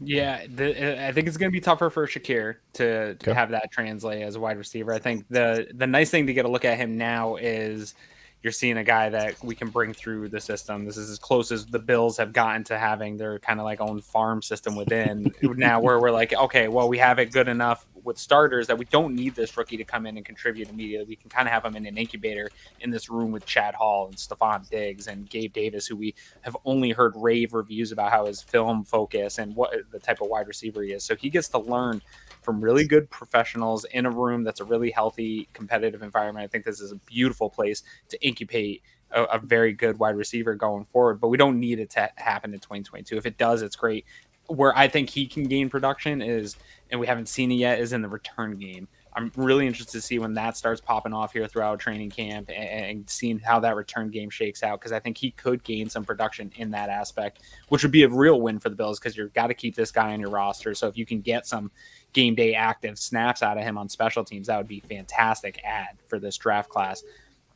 Yeah, I think it's going to be tougher for Shakir to have that translate as a wide receiver. I think the nice thing to get a look at him now is you're seeing a guy that we can bring through the system. This is as close as the Bills have gotten to having their kind of like own farm system within now, where we're like, okay, well, we have it good enough with starters that we don't need this rookie to come in and contribute immediately. We can kind of have him in an incubator in this room with Chad Hall and Stephon Diggs and Gabe Davis, who we have only heard rave reviews about how his film focus and what the type of wide receiver he is. So he gets to learn from really good professionals in a room that's a really healthy, competitive environment. I think this is a beautiful place to incubate a very good wide receiver going forward, but we don't need it to happen in 2022. If it does, it's great. Where I think he can gain production is, and we haven't seen it yet, is in the return game. I'm really interested to see when that starts popping off here throughout training camp and seeing how that return game shakes out, because I think he could gain some production in that aspect, which would be a real win for the Bills, because you've got to keep this guy on your roster. So if you can get some game day active snaps out of him on special teams, that would be fantastic add for this draft class.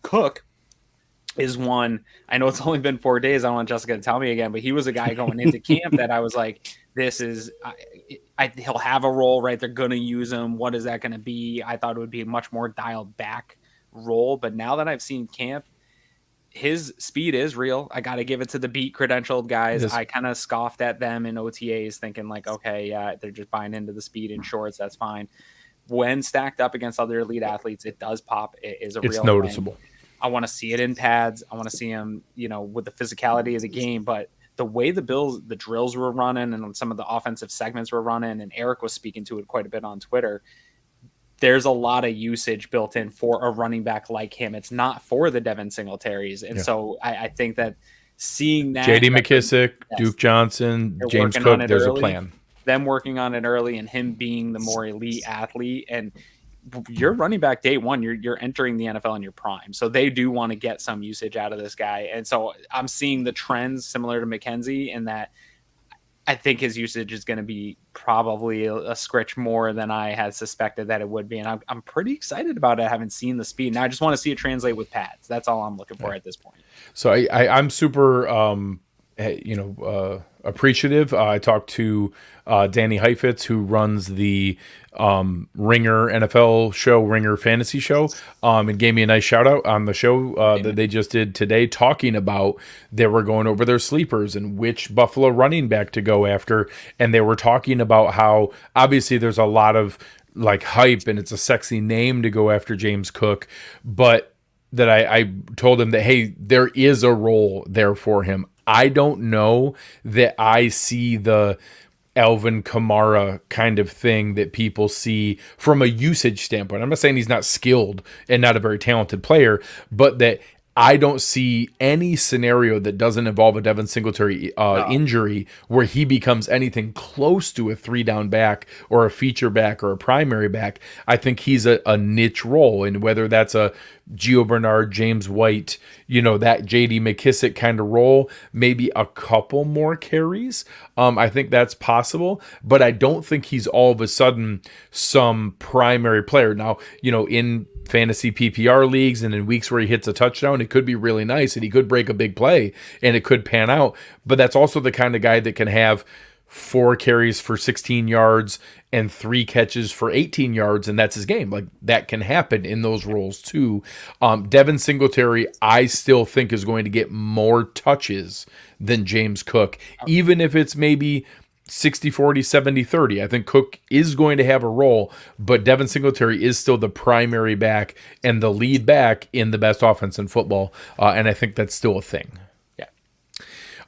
Cook is one, I know it's only been 4 days. I don't want Jessica to tell me again, but he was a guy going into camp that I was like, this is, he'll have a role, right? They're going to use him. What is that going to be? I thought it would be a much more dialed back role. But now that I've seen camp, his speed is real. I got to give it to the beat credentialed guys. I kind of scoffed at them in OTAs thinking like, okay, yeah, they're just buying into the speed in shorts. That's fine. When stacked up against other elite athletes, it does pop. It's real noticeable. Thing. I want to see it in pads. I want to see him, with the physicality of the game. But the way the drills were running and some of the offensive segments were running, and Eric was speaking to it quite a bit on Twitter, there's a lot of usage built in for a running back like him. It's not for the Devin Singletaries. And so I think that seeing that JD McKissick, Duke Johnson, James Cook, there's a plan. Them working on it early and him being the more elite athlete, and you're running back day one, you're entering the NFL in your prime. So they do want to get some usage out of this guy. And so I'm seeing the trends similar to McKenzie in that I think his usage is going to be probably a scritch more than I had suspected that it would be. And I'm pretty excited about it. I haven't seen the speed. Now I just want to see it translate with pads. That's all I'm looking for at this point. So I'm super, appreciative. I talked to Danny Heifetz, who runs the Ringer NFL show, Ringer Fantasy Show, and gave me a nice shout out on the show that they just did today, talking about they were going over their sleepers and which Buffalo running back to go after. And they were talking about how obviously there's a lot of like hype and it's a sexy name to go after James Cook, but that I told him that, hey, there is a role there for him. I don't know that I see the Alvin Kamara kind of thing that people see from a usage standpoint. I'm not saying he's not skilled and not a very talented player, but that I don't see any scenario that doesn't involve a Devin Singletary injury where he becomes anything close to a 3-down back or a feature back or a primary back. I think he's a niche role, and whether that's a Gio Bernard, James White, that JD McKissick kind of role, maybe a couple more carries. I think that's possible, but I don't think he's all of a sudden some primary player. Now, in fantasy PPR leagues and in weeks where he hits a touchdown, it could be really nice and he could break a big play and it could pan out. But that's also the kind of guy that can have 4 carries for 16 yards and 3 catches for 18 yards, and that's his game. Like, that can happen in those roles too. Devin Singletary, I still think, is going to get more touches than James Cook, even if it's maybe 60-40, 70-30. I think Cook is going to have a role, but Devin Singletary is still the primary back and the lead back in the best offense in football, and I think that's still a thing.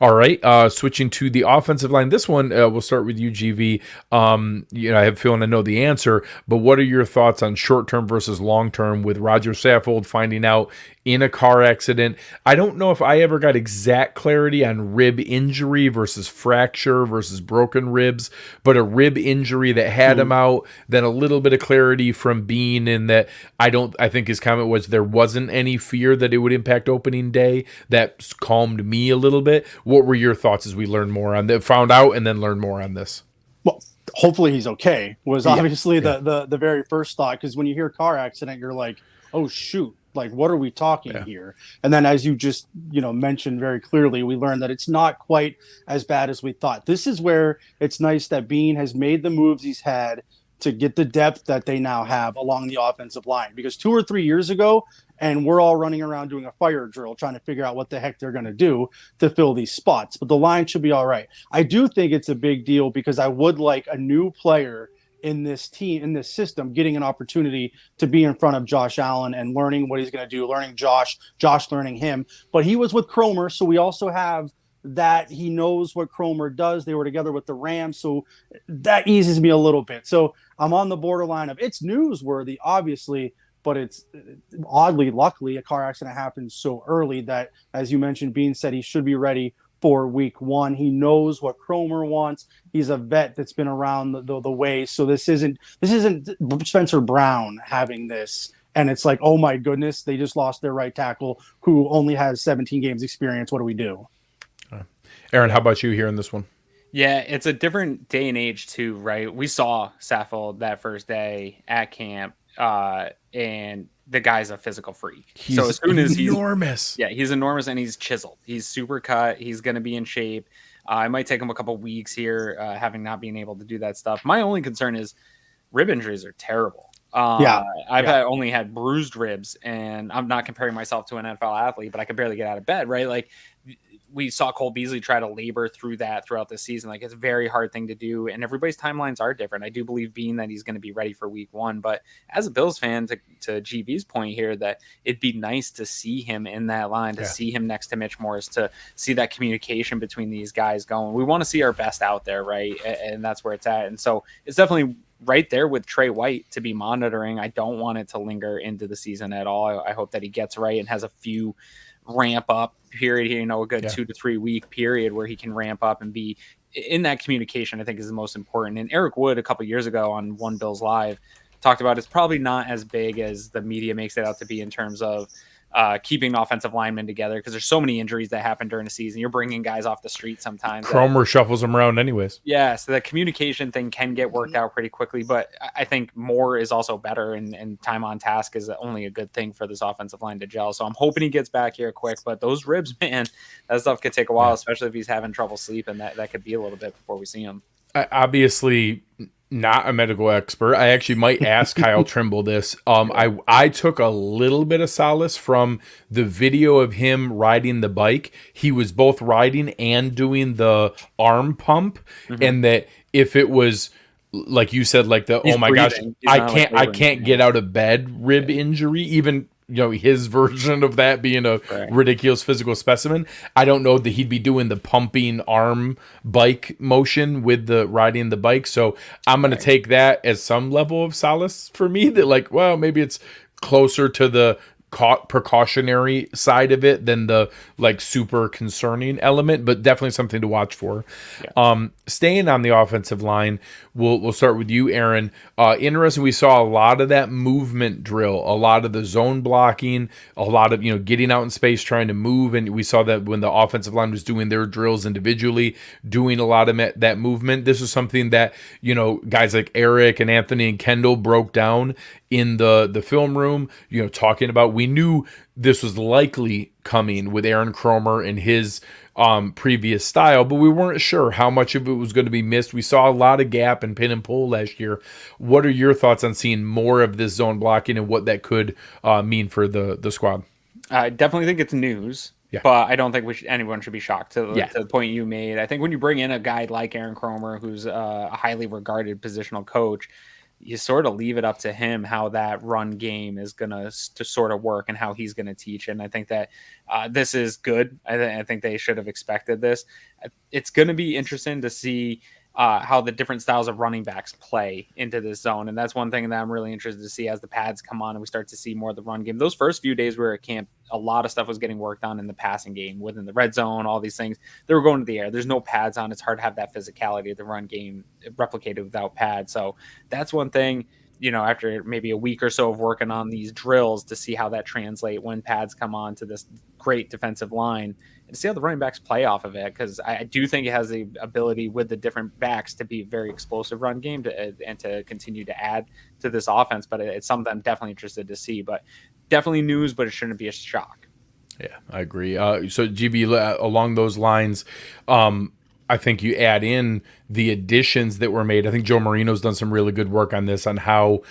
All right, switching to the offensive line. This one, we'll start with you, GV. I have a feeling I know the answer, but what are your thoughts on short-term versus long-term with Rodger Saffold finding out in a car accident? I don't know if I ever got exact clarity on rib injury versus fracture versus broken ribs, but a rib injury that had him out, then a little bit of clarity from Bean in that I think his comment was there wasn't any fear that it would impact opening day. That calmed me a little bit. What were your thoughts as we learned more on that, found out and then learned more on this? Well, hopefully he's okay was obviously the very first thought, because when you hear car accident, you're like, oh shoot, like what are we talking here? And then as you just mentioned very clearly, we learned that it's not quite as bad as we thought. This is where it's nice that Bean has made the moves he's had to get the depth that they now have along the offensive line, because 2 or 3 years ago, and we're all running around doing a fire drill trying to figure out what the heck they're going to do to fill these spots. But the line should be all right. I do think it's a big deal, because I would like a new player in this team, in this system, getting an opportunity to be in front of Josh Allen and learning what he's going to do, learning Josh learning him. But he was with Cromer, so we also have that he knows what Cromer does. They were together with the Rams, so that eases me a little bit. So I'm on the borderline of it's newsworthy, obviously, but it's luckily, a car accident happened so early that, as you mentioned, Bean said he should be ready for week 1. He knows what Cromer wants. He's a vet that's been around the way. So this isn't Spencer Brown having this. And it's like, oh my goodness, they just lost their right tackle who only has 17 games experience. What do we do? Aaron, how about you here in this one? Yeah, it's a different day and age too, right? We saw Saffold that first day at camp, and the guy's a physical freak. So as soon as enormous. He's enormous, and he's chiseled. He's super cut. He's going to be in shape. It might take him a couple weeks here, having not been able to do that stuff. My only concern is rib injuries are terrible. I've only had bruised ribs, and I'm not comparing myself to an NFL athlete, but I could barely get out of bed, right? Like, we saw Cole Beasley try to labor through that throughout the season. Like, it's a very hard thing to do, and everybody's timelines are different. I do believe Bean that he's going to be ready for week 1, but as a Bills fan, to GV's point here, that it'd be nice to see him in that line, to see him next to Mitch Morse, to see that communication between these guys going. We want to see our best out there, right? And that's where it's at. And so it's definitely right there with Tre White to be monitoring. I don't want it to linger into the season at all. I hope that he gets right and has a few ramp up period here, a good 2 to 3 week period where he can ramp up and be in that communication. I think is the most important. And Eric Wood a couple years ago on One Bills Live talked about it's probably not as big as the media makes it out to be in terms of keeping offensive linemen together, because there's so many injuries that happen during the season. You're bringing guys off the street sometimes. Cromer shuffles them around anyways. Yeah, so the communication thing can get worked out pretty quickly, but I think more is also better, and time on task is only a good thing for this offensive line to gel. So I'm hoping he gets back here quick, but those ribs, man, that stuff could take a while, especially if he's having trouble sleeping. That could be a little bit before we see him. Obviously not a medical expert. I actually might ask Kyle Trimble this. I took a little bit of solace from the video of him riding the bike. He was both riding and doing the arm pump, and that if it was like you said, like the He's breathing. I can't get out of bed rib injury, even his version of that being a ridiculous physical specimen. I don't know that he'd be doing the pumping arm bike motion with the riding the bike. So I'm going to take that as some level of solace for me, that like, well, maybe it's closer to the precautionary side of it than the like super concerning element, but definitely something to watch for. Staying on the offensive line, we'll start with you, Aaron. Interesting, we saw a lot of that movement drill, a lot of the zone blocking, a lot of getting out in space, trying to move, and we saw that when the offensive line was doing their drills individually, doing a lot of that movement. This was something that guys like Eric and Anthony and Kendall broke down in the film room, talking about, we knew this was likely coming with Aaron Cromer and his previous style, but we weren't sure how much of it was going to be missed. We saw a lot of gap and pin and pull last year. What are your thoughts on seeing more of this zone blocking and what that could mean for the squad? I definitely think it's news. Yeah. But I don't think anyone should be shocked to the point you made. I think when you bring in a guy like Aaron Cromer, who's a highly regarded positional coach, you sort of leave it up to him how that run game is going to sort of work and how he's going to teach. And I think that this is good. I think they should have expected this. It's going to be interesting to see how the different styles of running backs play into this zone. And that's one thing that I'm really interested to see as the pads come on and we start to see more of the run game. Those first few days we were at camp, a lot of stuff was getting worked on in the passing game, within the red zone, all these things. They were going to the air. There's no pads on. It's hard to have that physicality of the run game replicated without pads. So that's one thing, after maybe a week or so of working on these drills, to see how that translate when pads come on to this great defensive line, and to see how the running backs play off of it. Because I do think it has the ability with the different backs to be a very explosive run game and to continue to add to this offense. But it's something I'm definitely interested to see. But definitely news, but it shouldn't be a shock. Yeah, I agree. So GB, along those lines, I think you add in the additions that were made. I think Joe Marino's done some really good work on this, on how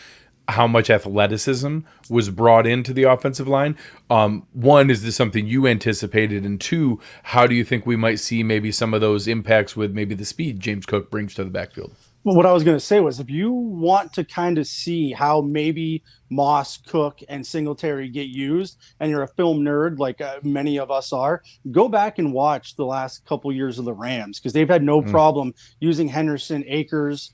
much athleticism was brought into the offensive line. One, is this something you anticipated? And two, how do you think we might see maybe some of those impacts with maybe the speed James Cook brings to the backfield? Well, what I was going to say was, if you want to kind of see how maybe Moss, Cook, and Singletary get used, and you're a film nerd like many of us are, go back and watch the last couple years of the Rams, because they've had no problem using Henderson, Akers,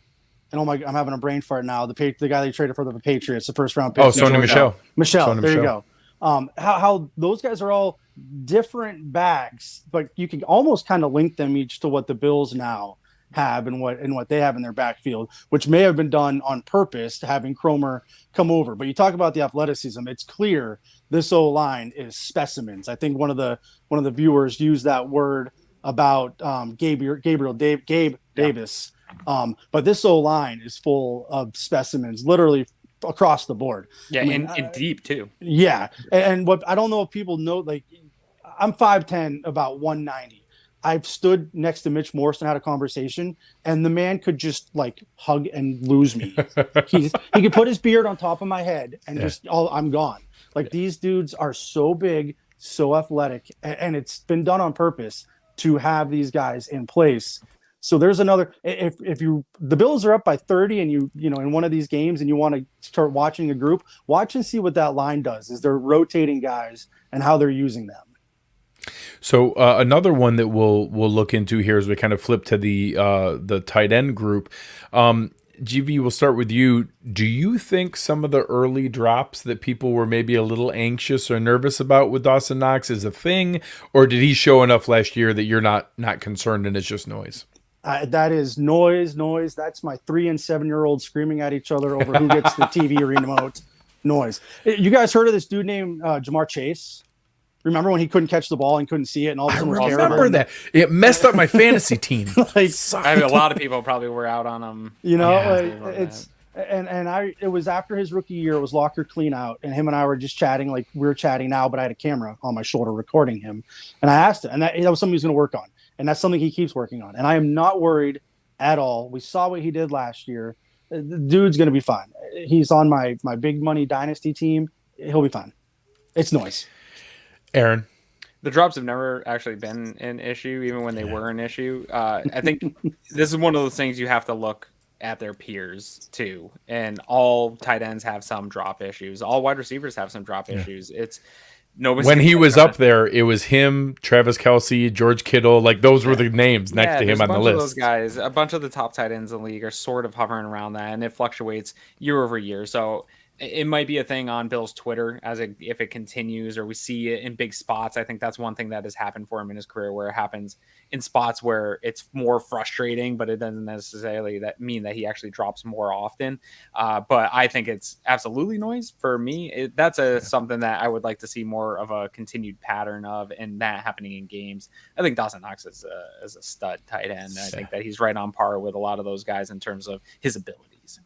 And oh my, I'm having a brain fart now. The guy they traded for the Patriots, the first round pick. Oh, Sony Michel. Michel, there you go. How those guys are all different bags, but you can almost kind of link them each to what the Bills now have and what they have in their backfield, which may have been done on purpose to having Cromer come over. But you talk about the athleticism, it's clear this O-line is specimens. I think one of the viewers used that word about Gabe Davis. But this O-line is full of specimens, literally across the board. Yeah, I mean, and deep too. Yeah, and what I don't know if people know, like I'm 5'10", about 190. I've stood next to Mitch Morrison, had a conversation, and the man could just like hug and lose me. He could put his beard on top of my head and I'm gone. Like these dudes are so big, so athletic, and it's been done on purpose to have these guys in place. So there's another. If the Bills are up by 30 and you know in one of these games and you want to start watching a group, watch and see what that line does. Is they're rotating guys and how they're using them. So another one that we'll look into here as we kind of flip to the tight end group. GV, we'll start with you. Do you think some of the early drops that people were maybe a little anxious or nervous about with Dawson Knox is a thing, or did he show enough last year that you're not concerned and it's just noise? That is noise. That's my 3 and 7-year-old screaming at each other over who gets the TV remote. Noise. You guys heard of this dude named Jamar Chase? Remember when he couldn't catch the ball and couldn't see it, and all of a sudden was terrible? I remember that. It messed up my fantasy team. I mean, a lot of people probably were out on him. You know, it was after his rookie year. It was locker clean out, and him and I were just chatting like we're chatting now, but I had a camera on my shoulder recording him, and I asked him, and that was something he was going to work on, and that's something he keeps working on, and I am not worried at all. We saw what he did last year. The dude's going to be fine. He's on my big money dynasty team. He'll be fine. It's noise. Aaron, the drops have never actually been an issue, even when they were an issue. I think this is one of those things you have to look at their peers too. And all tight ends have some drop issues. All wide receivers have some drop issues. It's nobody. When he was up there, it was him, Travis Kelce, George Kittle. Like those were the names next to him on the list. Of those guys, a bunch of the top tight ends in the league are sort of hovering around that, and it fluctuates year over year. So it might be a thing on Bill's Twitter if it continues, or we see it in big spots. I think that's one thing that has happened for him in his career, where it happens in spots where it's more frustrating, but it doesn't necessarily mean that he actually drops more often. But I think it's absolutely noise for me. That's something that I would like to see more of a continued pattern of, and that happening in games. I think Dawson Knox is a stud tight end. I think that he's right on par with a lot of those guys in terms of his abilities.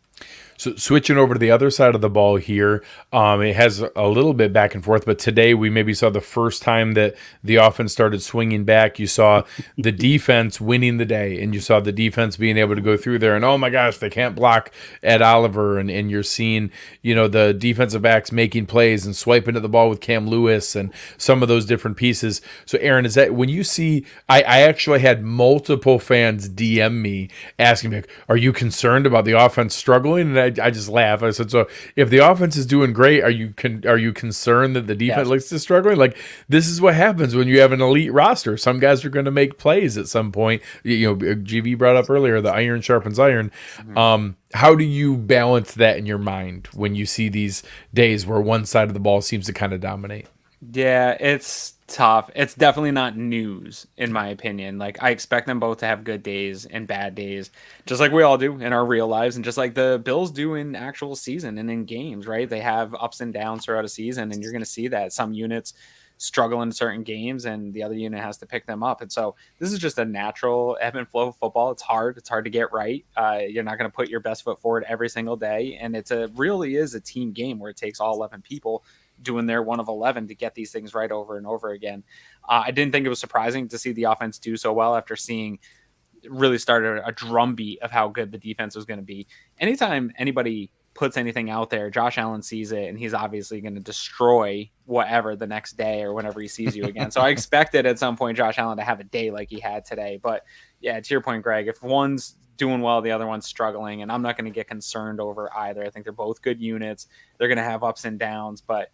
So switching over to the other side of the ball here, it has a little bit back and forth, but today we maybe saw the first time that the offense started swinging back. You saw the defense winning the day, and you saw the defense being able to go through there, and oh my gosh, they can't block Ed Oliver, and you're seeing, the defensive backs making plays and swiping at the ball with Cam Lewis and some of those different pieces. So Aaron, is that when you see, I actually had multiple fans DM me asking me, are you concerned about the offense struggling? And I just laugh. I said, so if the offense is doing great, are you concerned that the defense looks to struggling? Like, this is what happens when you have an elite roster. Some guys are going to make plays at some point. GV brought up earlier, the iron sharpens iron. Mm-hmm. How do you balance that in your mind when you see these days where one side of the ball seems to kind of dominate? Yeah, it's tough. It's definitely not news, in my opinion. Like, I expect them both to have good days and bad days, just like we all do in our real lives, and just like the Bills do in actual season and in games, right? They have ups and downs throughout a season, and you're going to see that some units struggle in certain games and the other unit has to pick them up. And so this is just a natural ebb and flow of football. It's hard to get right. You're not going to put your best foot forward every single day. And really is a team game where it takes all 11 people doing their 1 of 11 to get these things right over and over again. I didn't think it was surprising to see the offense do so well after seeing really started a drumbeat of how good the defense was going to be. Anytime anybody puts anything out there, Josh Allen sees it, and he's obviously going to destroy whatever the next day or whenever he sees you again. So I expected at some point Josh Allen to have a day like he had today. But yeah, to your point, Greg, if one's doing well, the other one's struggling, and I'm not going to get concerned over either. I think they're both good units. They're going to have ups and downs, but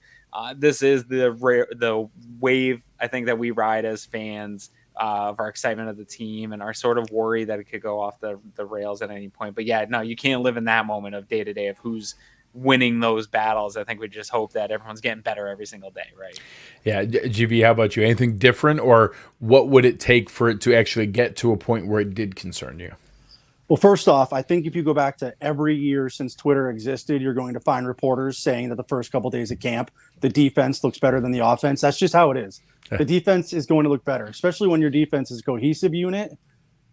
this is the wave I think that we ride as fans of our excitement of the team and our sort of worry that it could go off the rails at any point. But yeah, no, you can't live in that moment of day to day of who's winning those battles. I think we just hope that everyone's getting better every single day, right? Yeah, GB, how about you? Anything different, or what would it take for it to actually get to a point where it did concern you? Well, first off, I think if you go back to every year since Twitter existed, you're going to find reporters saying that the first couple of days of camp, the defense looks better than the offense. That's just how it is. The defense is going to look better, especially when your defense is a cohesive unit,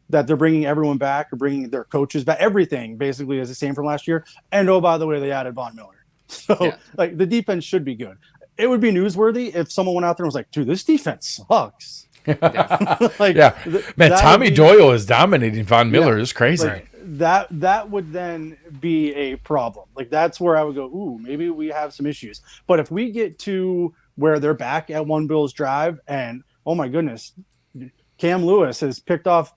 that they're bringing everyone back or bringing their coaches back. Everything basically is the same from last year. And, oh, by the way, they added Von Miller. So, like, the defense should be good. It would be newsworthy if someone went out there and was like, dude, this defense sucks. Like, man, Tommy Doyle is dominating Von Miller. It's crazy. Like, that would then be a problem. Like, that's where I would go, ooh, maybe we have some issues. But if we get to where they're back at one Bills drive and, oh my goodness, Cam Lewis has picked off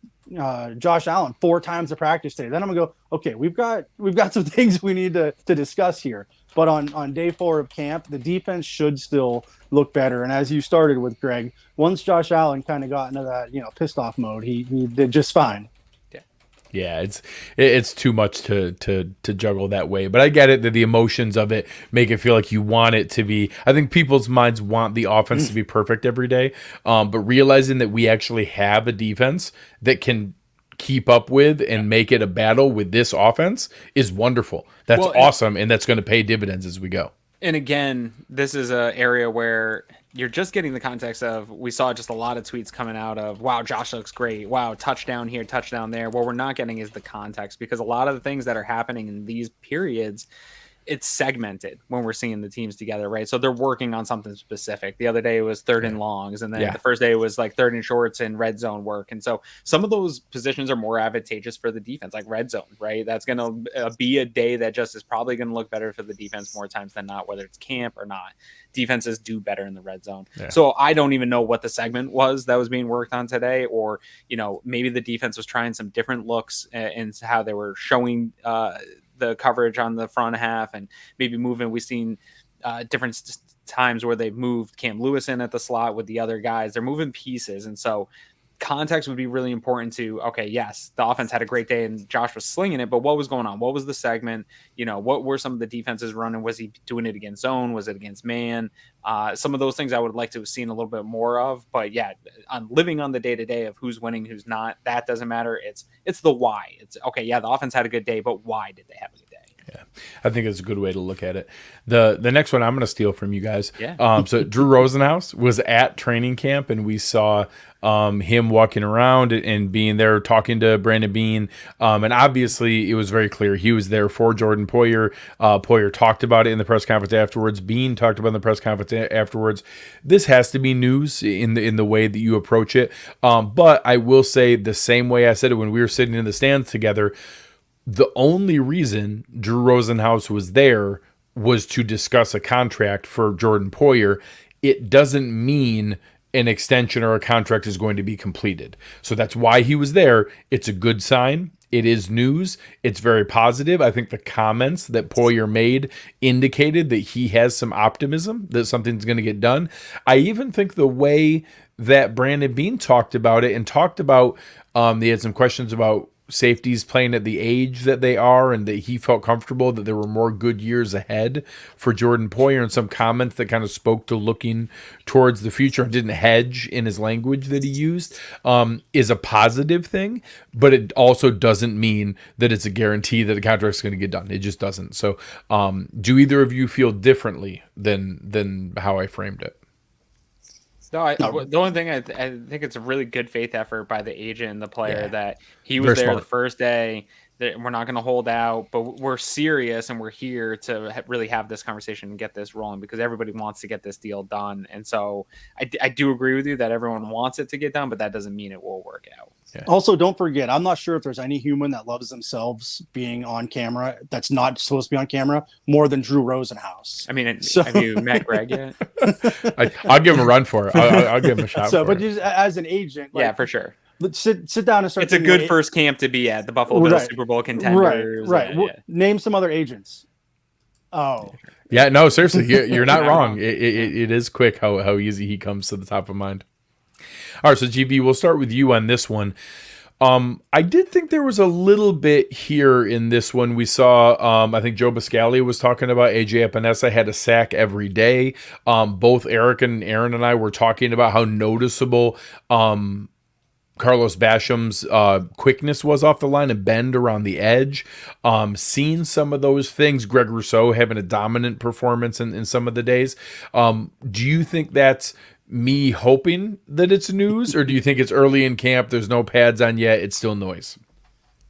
Josh Allen 4 times a practice day, then I'm gonna go, okay, we've got some things we need to discuss here. But on day 4 of camp, the defense should still look better. And as you started with, Greg, once Josh Allen kind of got into that, pissed off mode, he did just fine. Yeah, it's too much to juggle that way. But I get it that the emotions of it make it feel like you want it to be. I think people's minds want the offense to be perfect every day. But realizing that we actually have a defense that can keep up with and make it a battle with this offense is wonderful. That's awesome, and that's going to pay dividends as we go. And again, this is an area where you're just getting the context of, we saw just a lot of tweets coming out of, wow, Josh looks great. Wow, touchdown here, touchdown there. What we're not getting is the context, because a lot of the things that are happening in these periods, it's segmented when we're seeing the teams together, right? So they're working on something specific. The other day it was 3rd and longs, and then the first day it was like 3rd and shorts and red zone work. And so some of those positions are more advantageous for the defense, like red zone, right? That's going to be a day that just is probably going to look better for the defense more times than not, whether it's camp or not. Defenses do better in the red zone. Yeah. So I don't even know what the segment was that was being worked on today, or, maybe the defense was trying some different looks in how they were showing the coverage on the front half, and maybe moving. We've seen different times where they've moved Cam Lewis in at the slot with the other guys. They're moving pieces. And so context would be really important to, okay, yes, the offense had a great day and Josh was slinging it, but what was going on? What was the segment? What were some of the defenses running? Was he doing it against zone? Was it against man? Some of those things I would like to have seen a little bit more of, but yeah, on living on the day-to-day of who's winning, who's not, that doesn't matter. It's the why. It's okay. Yeah, the offense had a good day, but why did they have a good day? Yeah, I think it's a good way to look at it. The next one I'm going to steal from you guys. Yeah. So Drew Rosenhaus was at training camp, and we saw him walking around and being there talking to Brandon Beane. And obviously it was very clear he was there for Jordan Poyer. Poyer talked about it in the press conference afterwards. Beane talked about it in the press conference afterwards. This has to be news in the way that you approach it. But I will say, the same way I said it when we were sitting in the stands together, the only reason Drew Rosenhaus was there was to discuss a contract for Jordan Poyer. It doesn't mean an extension or a contract is going to be completed. So that's why he was there. It's a good sign. It is news. It's very positive. I think the comments that Poyer made indicated that he has some optimism that something's going to get done. I even think the way that Brandon Beane talked about it, and talked about, they had some questions about safeties playing at the age that they are, and that he felt comfortable that there were more good years ahead for Jordan Poyer, and some comments that kind of spoke to looking towards the future and didn't hedge in his language that he used, is a positive thing, but it also doesn't mean that it's a guarantee that the contract is going to get done. It just doesn't. So do either of you feel differently than how I framed it? No, the only thing I think it's a really good faith effort by the agent and the player that he was there the first day. That we're not going to hold out, but we're serious and we're here to really have this conversation and get this rolling, because everybody wants to get this deal done. And so I do agree with you that everyone wants it to get done, but that doesn't mean it will work out. Yeah. Also, don't forget, I'm not sure if there's any human that loves themselves being on camera that's not supposed to be on camera more than Drew Rosenhaus. I mean, have you met Greg yet? I'll give him a run for it. I'll give him a shot. But just as an agent, yeah, for sure. Let's sit down and start. It's a good first camp to be at, the Buffalo Bills Super Bowl contenders. Right. Name some other agents. Oh. Yeah, no, seriously, you're not wrong. It is quick how easy he comes to the top of mind. All right, so GV, we'll start with you on this one. I did think there was a little bit here in this one. We saw, I think Joe Biscaglia was talking about AJ Epinesa had a sack every day. Both Eric and Aaron and I were talking about how noticeable Carlos Basham's quickness was off the line and bend around the edge. Seeing some of those things, Greg Rousseau having a dominant performance in some of the days. Do you think that's me hoping that it's news, or do you think it's early in camp, there's no pads on yet, it's still noise?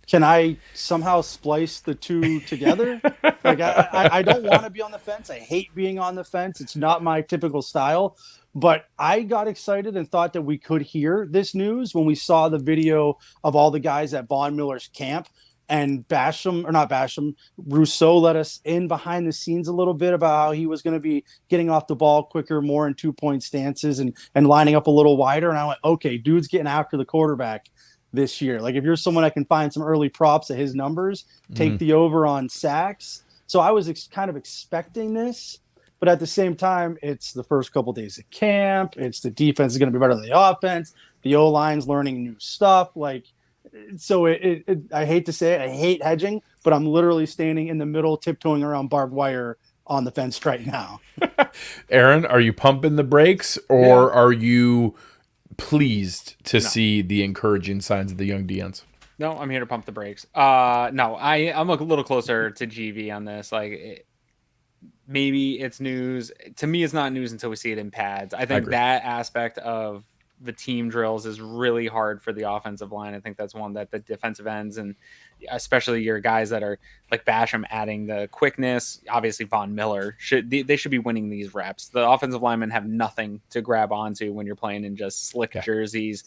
Can I somehow splice the two together? Like I don't want to be on the fence. I hate being on the fence. It's not my typical style. But I got excited and thought that we could hear this news when we saw the video of all the guys at Von Miller's camp. And Rousseau let us in behind the scenes a little bit about how he was going to be getting off the ball quicker, more in 2-point stances and lining up a little wider. And I went, okay, dude's getting after the quarterback this year. Like, if you're someone that can find some early props at his numbers, take the over on sacks. So I was kind of expecting this. But at the same time, it's the first couple of days of camp. It's the defense is going to be better than the offense. The O-line's learning new stuff. Like, so I hate to say it. I hate hedging, but I'm literally standing in the middle, tiptoeing around barbed wire on the fence right now. Aaron, are you pumping the brakes, or are you pleased to see the encouraging signs of the young Deons? No, I'm here to pump the brakes. I'm a little closer to GV on this. Maybe it's news. To me, it's not news until we see it in pads. I think that aspect of the team drills is really hard for the offensive line. I think that's one that the defensive ends, and especially your guys that are like Basham, adding the quickness. Obviously, Von Miller should be winning these reps. The offensive linemen have nothing to grab onto when you're playing in just slick jerseys.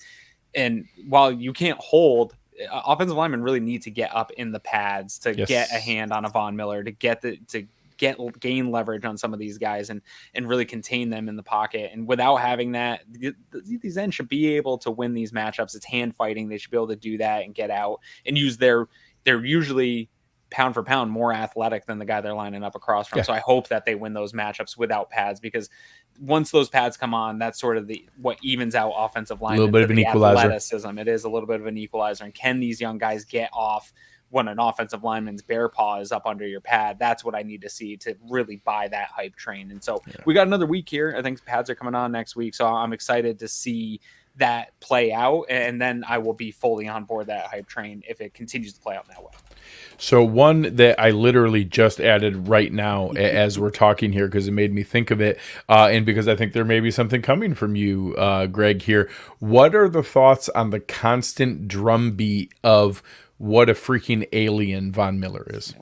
And while you can't hold, offensive linemen really need to get up in the pads to get a hand on a Von Miller, to gain leverage on some of these guys and really contain them in the pocket. And without having that, these ends should be able to win these matchups. It's hand fighting. They should be able to do that and get out and use they're usually pound for pound more athletic than the guy they're lining up across from. So I hope that they win those matchups without pads, because once those pads come on, that's sort of what evens out offensive line. A little bit of an equalizer. Athleticism. It is a little bit of an equalizer. And can these young guys get off when an offensive lineman's bear paw is up under your pad? That's what I need to see to really buy that hype train. And so we got another week here. I think pads are coming on next week. So I'm excited to see that play out. And then I will be fully on board that hype train if it continues to play out that way. So one that I literally just added right now as we're talking here, because it made me think of it, and because I think there may be something coming from you, Greg, here. What are the thoughts on the constant drumbeat of what a freaking alien Von Miller is?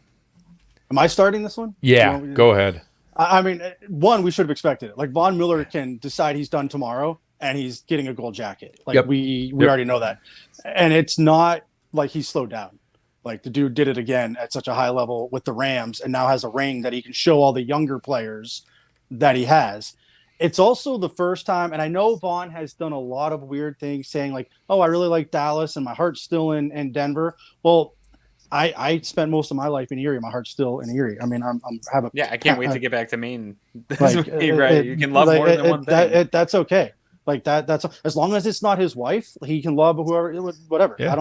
Am I starting this one? Yeah, go ahead. I mean, one, we should have expected it. Like, Von Miller can decide he's done tomorrow and he's getting a gold jacket. Like, we already know that. And it's not like he's slowed down. Like, the dude did it again at such a high level with the Rams and now has a ring that he can show all the younger players that he has. It's also the first time, and I know Vaughn has done a lot of weird things saying like, oh, I really like Dallas and my heart's still in Denver. Well, I spent most of my life in Erie. My heart's still in Erie. I mean, I can't wait to get back to Maine. Right. You can love more than one thing. That's okay. Like that's as long as it's not his wife, he can love whoever, whatever. Yeah.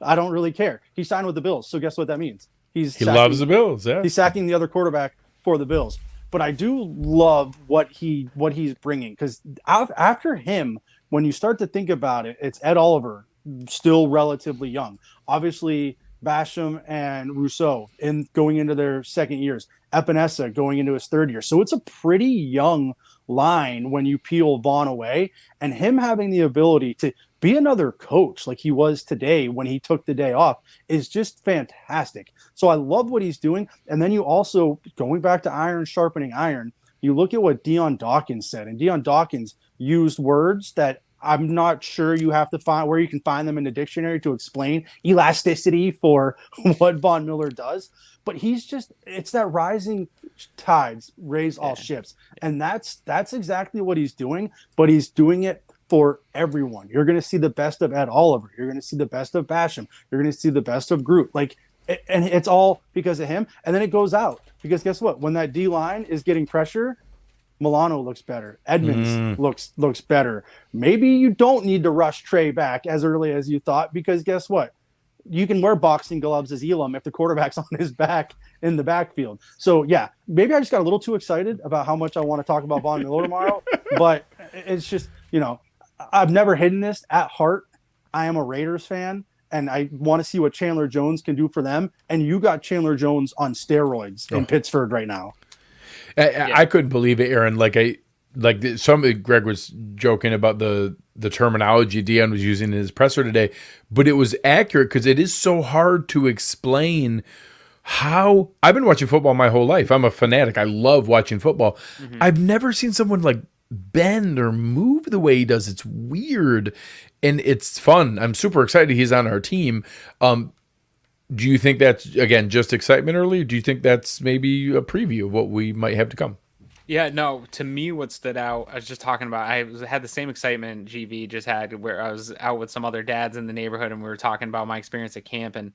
I don't really care. He signed with the Bills. So guess what that means? He loves the Bills. Yeah. He's sacking the other quarterback for the Bills. But I do love what he's bringing, because after him, when you start to think about it, it's Ed Oliver, still relatively young. Obviously, Basham and Rousseau going into their second years. Epinesa going into his third year. So it's a pretty young line when you peel Vaughn away, and him having the ability to be another coach like he was today when he took the day off is just fantastic. So I love what he's doing. And then you also, going back to iron sharpening iron, you look at what Dion Dawkins said, and Dion Dawkins used words that I'm not sure you have to find where you can find them in the dictionary to explain elasticity for what Von Miller does. But it's that rising tides raise all ships. And that's exactly what he's doing, but he's doing it for everyone. You're going to see the best of Ed Oliver. You're going to see the best of Basham. You're going to see the best of Groot. And it's all because of him. And then it goes out, because guess what? When that D line is getting pressure, Milano looks better. Edmonds looks better. Maybe you don't need to rush Tre back as early as you thought, because guess what? You can wear boxing gloves as Elam if the quarterback's on his back in the backfield. So, yeah, maybe I just got a little too excited about how much I want to talk about Von Miller tomorrow. But it's just, I've never hidden this. At heart, I am a Raiders fan, and I want to see what Chandler Jones can do for them. And you got Chandler Jones on steroids in Pittsburgh right now. I couldn't believe it, Aaron. Greg was joking about the terminology Deion was using in his presser today, but it was accurate because it is so hard to explain how. I've been watching football my whole life. I'm a fanatic. I love watching football. Mm-hmm. I've never seen someone like bend or move the way he does. It's weird and it's fun. I'm super excited he's on our team. Do you think that's, again, just excitement early? Or do you think that's maybe a preview of what we might have to come? Yeah, no, to me, what stood out, I was just talking about, had the same excitement GV just had, where I was out with some other dads in the neighborhood and we were talking about my experience at camp. And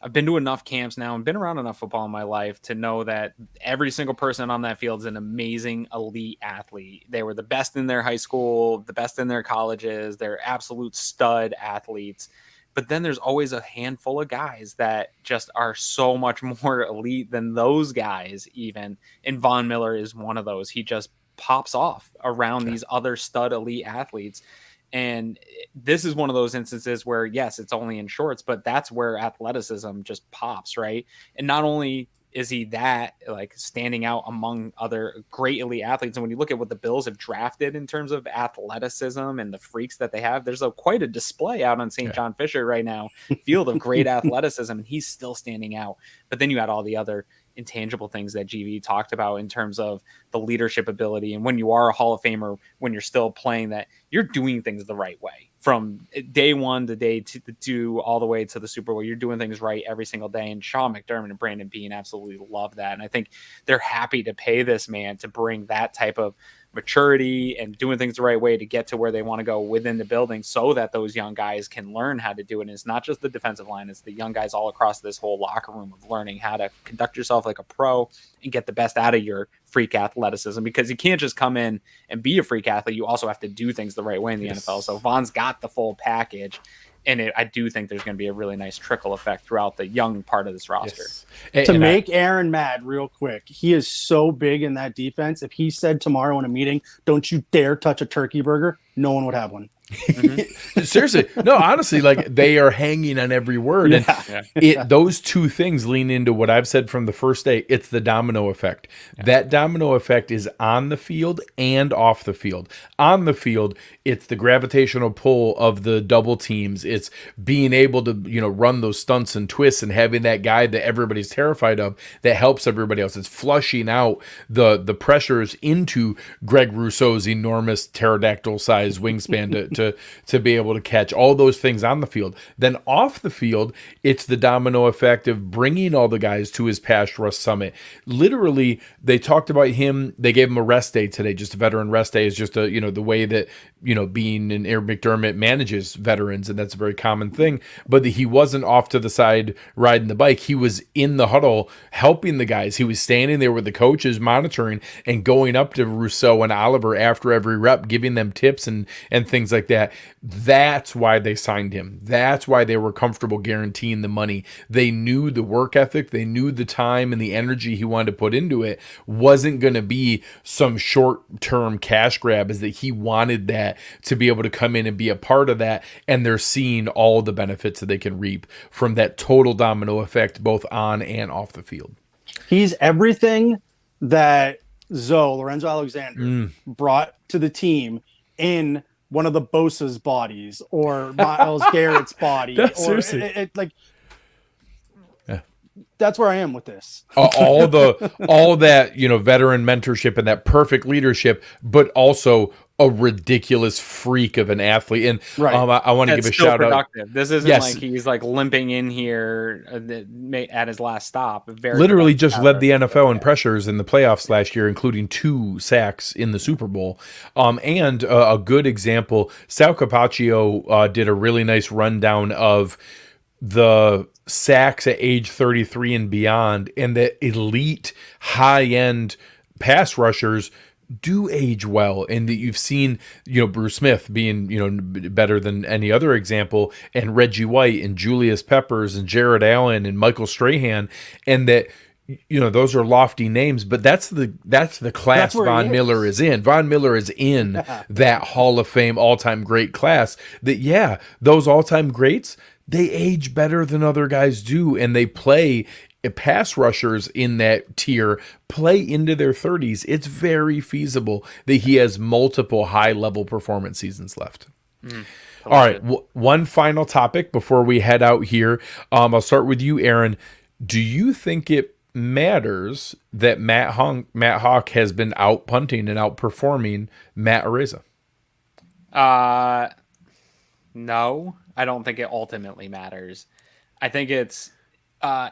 I've been to enough camps now and been around enough football in my life to know that every single person on that field is an amazing elite athlete. They were the best in their high school, the best in their colleges. They're absolute stud athletes. But then there's always a handful of guys that just are so much more elite than those guys even. And Von Miller is one of those. He just pops off around these other stud elite athletes. And this is one of those instances where, yes, it's only in shorts, but that's where athleticism just pops, right? And not only is he that like standing out among other great elite athletes, and when you look at what the Bills have drafted in terms of athleticism and the freaks that they have, there's quite a display out on St. John Fisher right now, field of great athleticism, and he's still standing out. But then you had all the other intangible things that GV talked about in terms of the leadership ability. And when you are a Hall of Famer, when you're still playing, that you're doing things the right way from day one to day two, all the way to the Super Bowl. You're doing things right every single day. And Sean McDermott and Brandon Beane absolutely love that. And I think they're happy to pay this man to bring that type of maturity and doing things the right way to get to where they want to go within the building, so that those young guys can learn how to do it. And it's not just the defensive line, it's the young guys all across this whole locker room of learning how to conduct yourself like a pro and get the best out of your freak athleticism, because you can't just come in and be a freak athlete. You also have to do things the right way in the NFL. So Von's got the full package. And I do think there's going to be a really nice trickle effect throughout the young part of this roster. Yes. To make Aaron mad real quick, he is so big in that defense. If he said tomorrow in a meeting, don't you dare touch a turkey burger, no one would have one. Mm-hmm. Seriously, no, honestly, like they are hanging on every word. And those two things lean into what I've said from the first day. It's the domino effect. That domino effect is on the field and off the field. On the field, it's the gravitational pull of the double teams. It's being able to, run those stunts and twists and having that guy that everybody's terrified of that helps everybody else. It's flushing out the pressures into Greg Rousseau's enormous pterodactyl size wingspan to be able to catch all those things on the field. Then off the field, it's the domino effect of bringing all the guys to his pass rush summit. Literally, they talked about him. They gave him a rest day today. Just a veteran rest day is just the way that Beane and Aaron McDermott manages veterans, and that's a very common thing. But he wasn't off to the side riding the bike. He was in the huddle helping the guys. He was standing there with the coaches monitoring and going up to Rousseau and Oliver after every rep, giving them tips and things like that. That's why they signed him. That's why they were comfortable guaranteeing the money. They knew the work ethic. They knew the time and the energy he wanted to put into it wasn't going to be some short-term cash grab, is that he wanted that to be able to come in and be a part of that. And they're seeing all the benefits that they can reap from that total domino effect, both on and off the field. He's everything that Lorenzo Alexander brought to the team in one of the Bosa's bodies or Myles Garrett's body. Seriously. That's where I am with this. all that, veteran mentorship and that perfect leadership, but also a ridiculous freak of an athlete. And I want to give a shout productive. out. This isn't like he's like limping in here at his last stop. Literally just led the NFL in pressures in the playoffs last year, including 2 sacks in the Super Bowl. And a good example, Sal Capaccio did a really nice rundown of the sacks at age 33 and beyond, and the elite high-end pass rushers do age well, and that you've seen, Bruce Smith being, better than any other example, and Reggie White and Julius Peppers and Jared Allen and Michael Strahan, and that, those are lofty names, but that's the class Von Miller is in. Von Miller is in that Hall of Fame all-time great class. That, those all-time greats, they age better than other guys do, and they play pass rushers in that tier play into their 30s. It's very feasible that he has multiple high-level performance seasons left. All right, one final topic before we head out here. I'll start with you, Aaron. Do you think it matters that Matt Hawk has been out punting and outperforming Matt Araiza? No, I don't think it ultimately matters. I think it's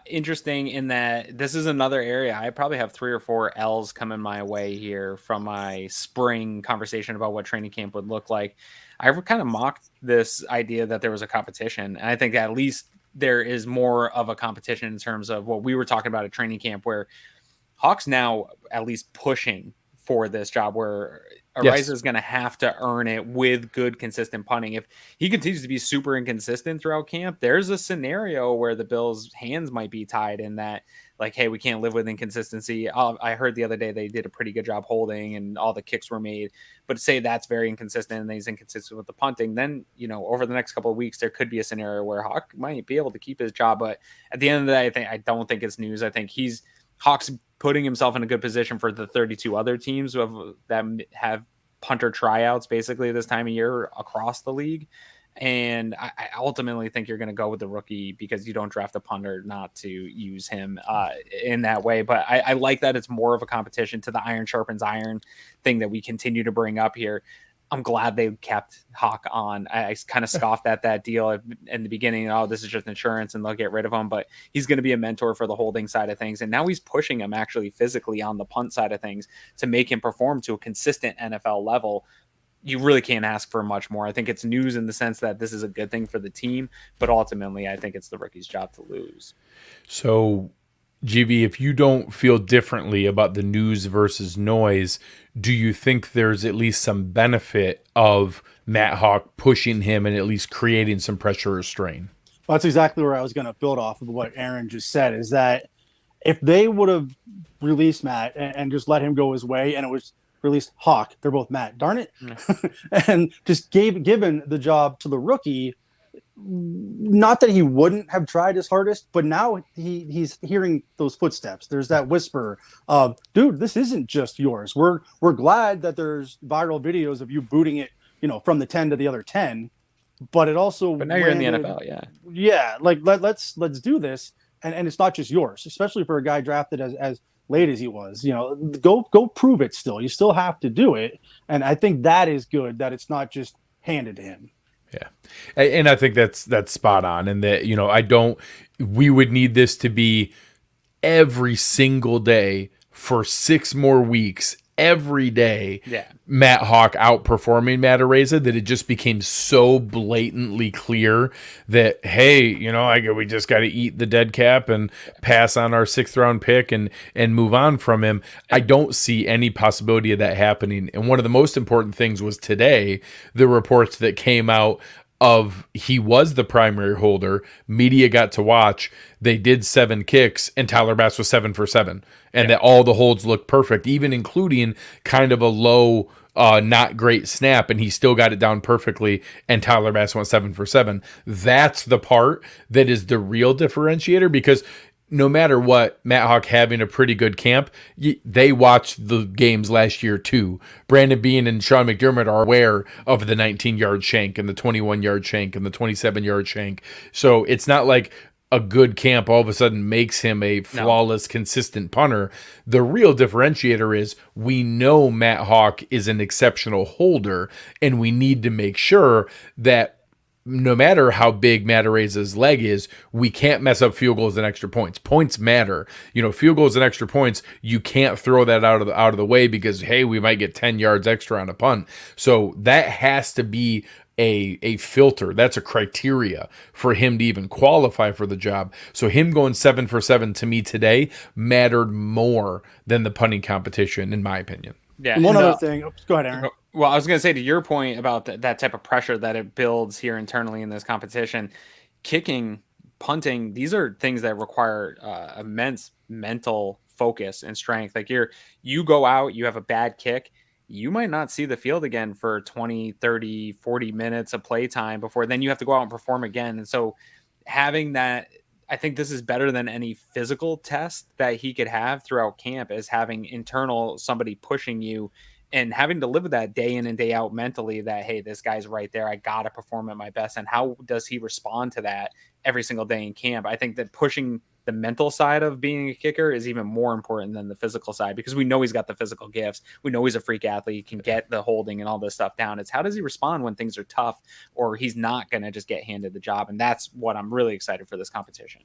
interesting in that this is another area. I probably have 3 or 4 L's coming my way here from my spring conversation about what training camp would look like. I kind of mocked this idea that there was a competition, and I think at least there is more of a competition in terms of what we were talking about at training camp, where Hawk's now at least pushing for this job, where Araiza is going to have to earn it with good, consistent punting. If he continues to be super inconsistent throughout camp, there's a scenario where the Bills' hands might be tied in that, like, hey, we can't live with inconsistency. I heard the other day they did a pretty good job holding and all the kicks were made, but say that's very inconsistent and he's inconsistent with the punting, then, over the next couple of weeks, there could be a sscenario where Hawk might be able to keep his job. But at the end of the day, I don't think it's news. I think Hawk's putting himself in a good position for the 32 other teams that have punter tryouts basically this time of year across the league. And I ultimately think you're going to go with the rookie because you don't draft a punter not to use him in that way. But I like that it's more of a competition to the iron sharpens iron thing that we continue to bring up here. I'm glad they kept Hawk on. I kind of scoffed at that deal in the beginning. Oh, this is just insurance and they'll get rid of him. But he's going to be a mentor for the holding side of things. And now he's pushing him actually physically on the punt side of things to make him perform to a consistent NFL level. You really can't ask for much more. I think it's news in the sense that this is a good thing for the team, but ultimately I think it's the rookie's job to lose. So, GV, if you don't feel differently about the news versus noise, do you think there's at least some benefit of Matt Hawk pushing him and at least creating some pressure or strain? Well, that's exactly where I was going to build off of what Aaron just said, is that if they would have released Matt and just let him go his way, and it was released Hawk, they're both Matt, darn it, and just given the job to the rookie, not that he wouldn't have tried his hardest, but now he's hearing those footsteps. There's that whisper of, dude, this isn't just yours. We're glad that there's viral videos of you booting it, from the 10 to the other 10, but it also, but now you're in the NFL. Yeah. Like let's do this. And it's not just yours, especially for a guy drafted as late as he was. Go prove it still. You still have to do it. And I think that is good that it's not just handed to him. Yeah. And I think that's spot on. And that, we would need this to be every single day for 6 more weeks, every day. Yeah. Matt Hawk outperforming Matt Araiza, that it just became so blatantly clear that, hey, we just got to eat the dead cap and pass on our 6th round pick and move on from him. I don't see any possibility of that happening. And one of the most important things was today, the reports that came out of he was the primary holder. Media got to watch. They did 7 kicks, and Tyler Bass was 7 for 7. And that all the holds looked perfect, even including kind of a low, not great snap, and he still got it down perfectly, and Tyler Bass went 7 for 7. That's the part that is the real differentiator, because no matter what, Matt Hawk having a pretty good camp, they watched the games last year too. Brandon Beane and Sean McDermott are aware of the 19-yard shank and the 21-yard shank and the 27-yard shank. So it's not like a good camp all of a sudden makes him a flawless, consistent punter. The real differentiator is we know Matt Hawk is an exceptional holder, and we need to make sure that no matter how big Matt Araiza's leg is, we can't mess up field goals and extra points. Points matter. Field goals and extra points, you can't throw that out of the way because, hey, we might get 10 yards extra on a punt. So that has to be a filter. That's a criteria for him to even qualify for the job. So him going 7 for 7 to me today mattered more than the punting competition, in my opinion. Yeah. And one other thing. Oops, go ahead, Aaron. Well, I was going to say to your point about that type of pressure that it builds here internally in this competition, kicking, punting, these are things that require immense mental focus and strength. Like you go out, you have a bad kick, you might not see the field again for 20, 30, 40 minutes of play time before then you have to go out and perform again. And so having that, I think this is better than any physical test that he could have throughout camp, is having internal somebody pushing you and having to live with that day in and day out mentally that, hey, this guy's right there. I got to perform at my best. And how does he respond to that every single day in camp? I think that pushing the mental side of being a kicker is even more important than the physical side, because we know he's got the physical gifts. We know he's a freak athlete. He can get the holding and all this stuff down. It's how does he respond when things are tough, or he's not going to just get handed the job. And that's what I'm really excited for this competition.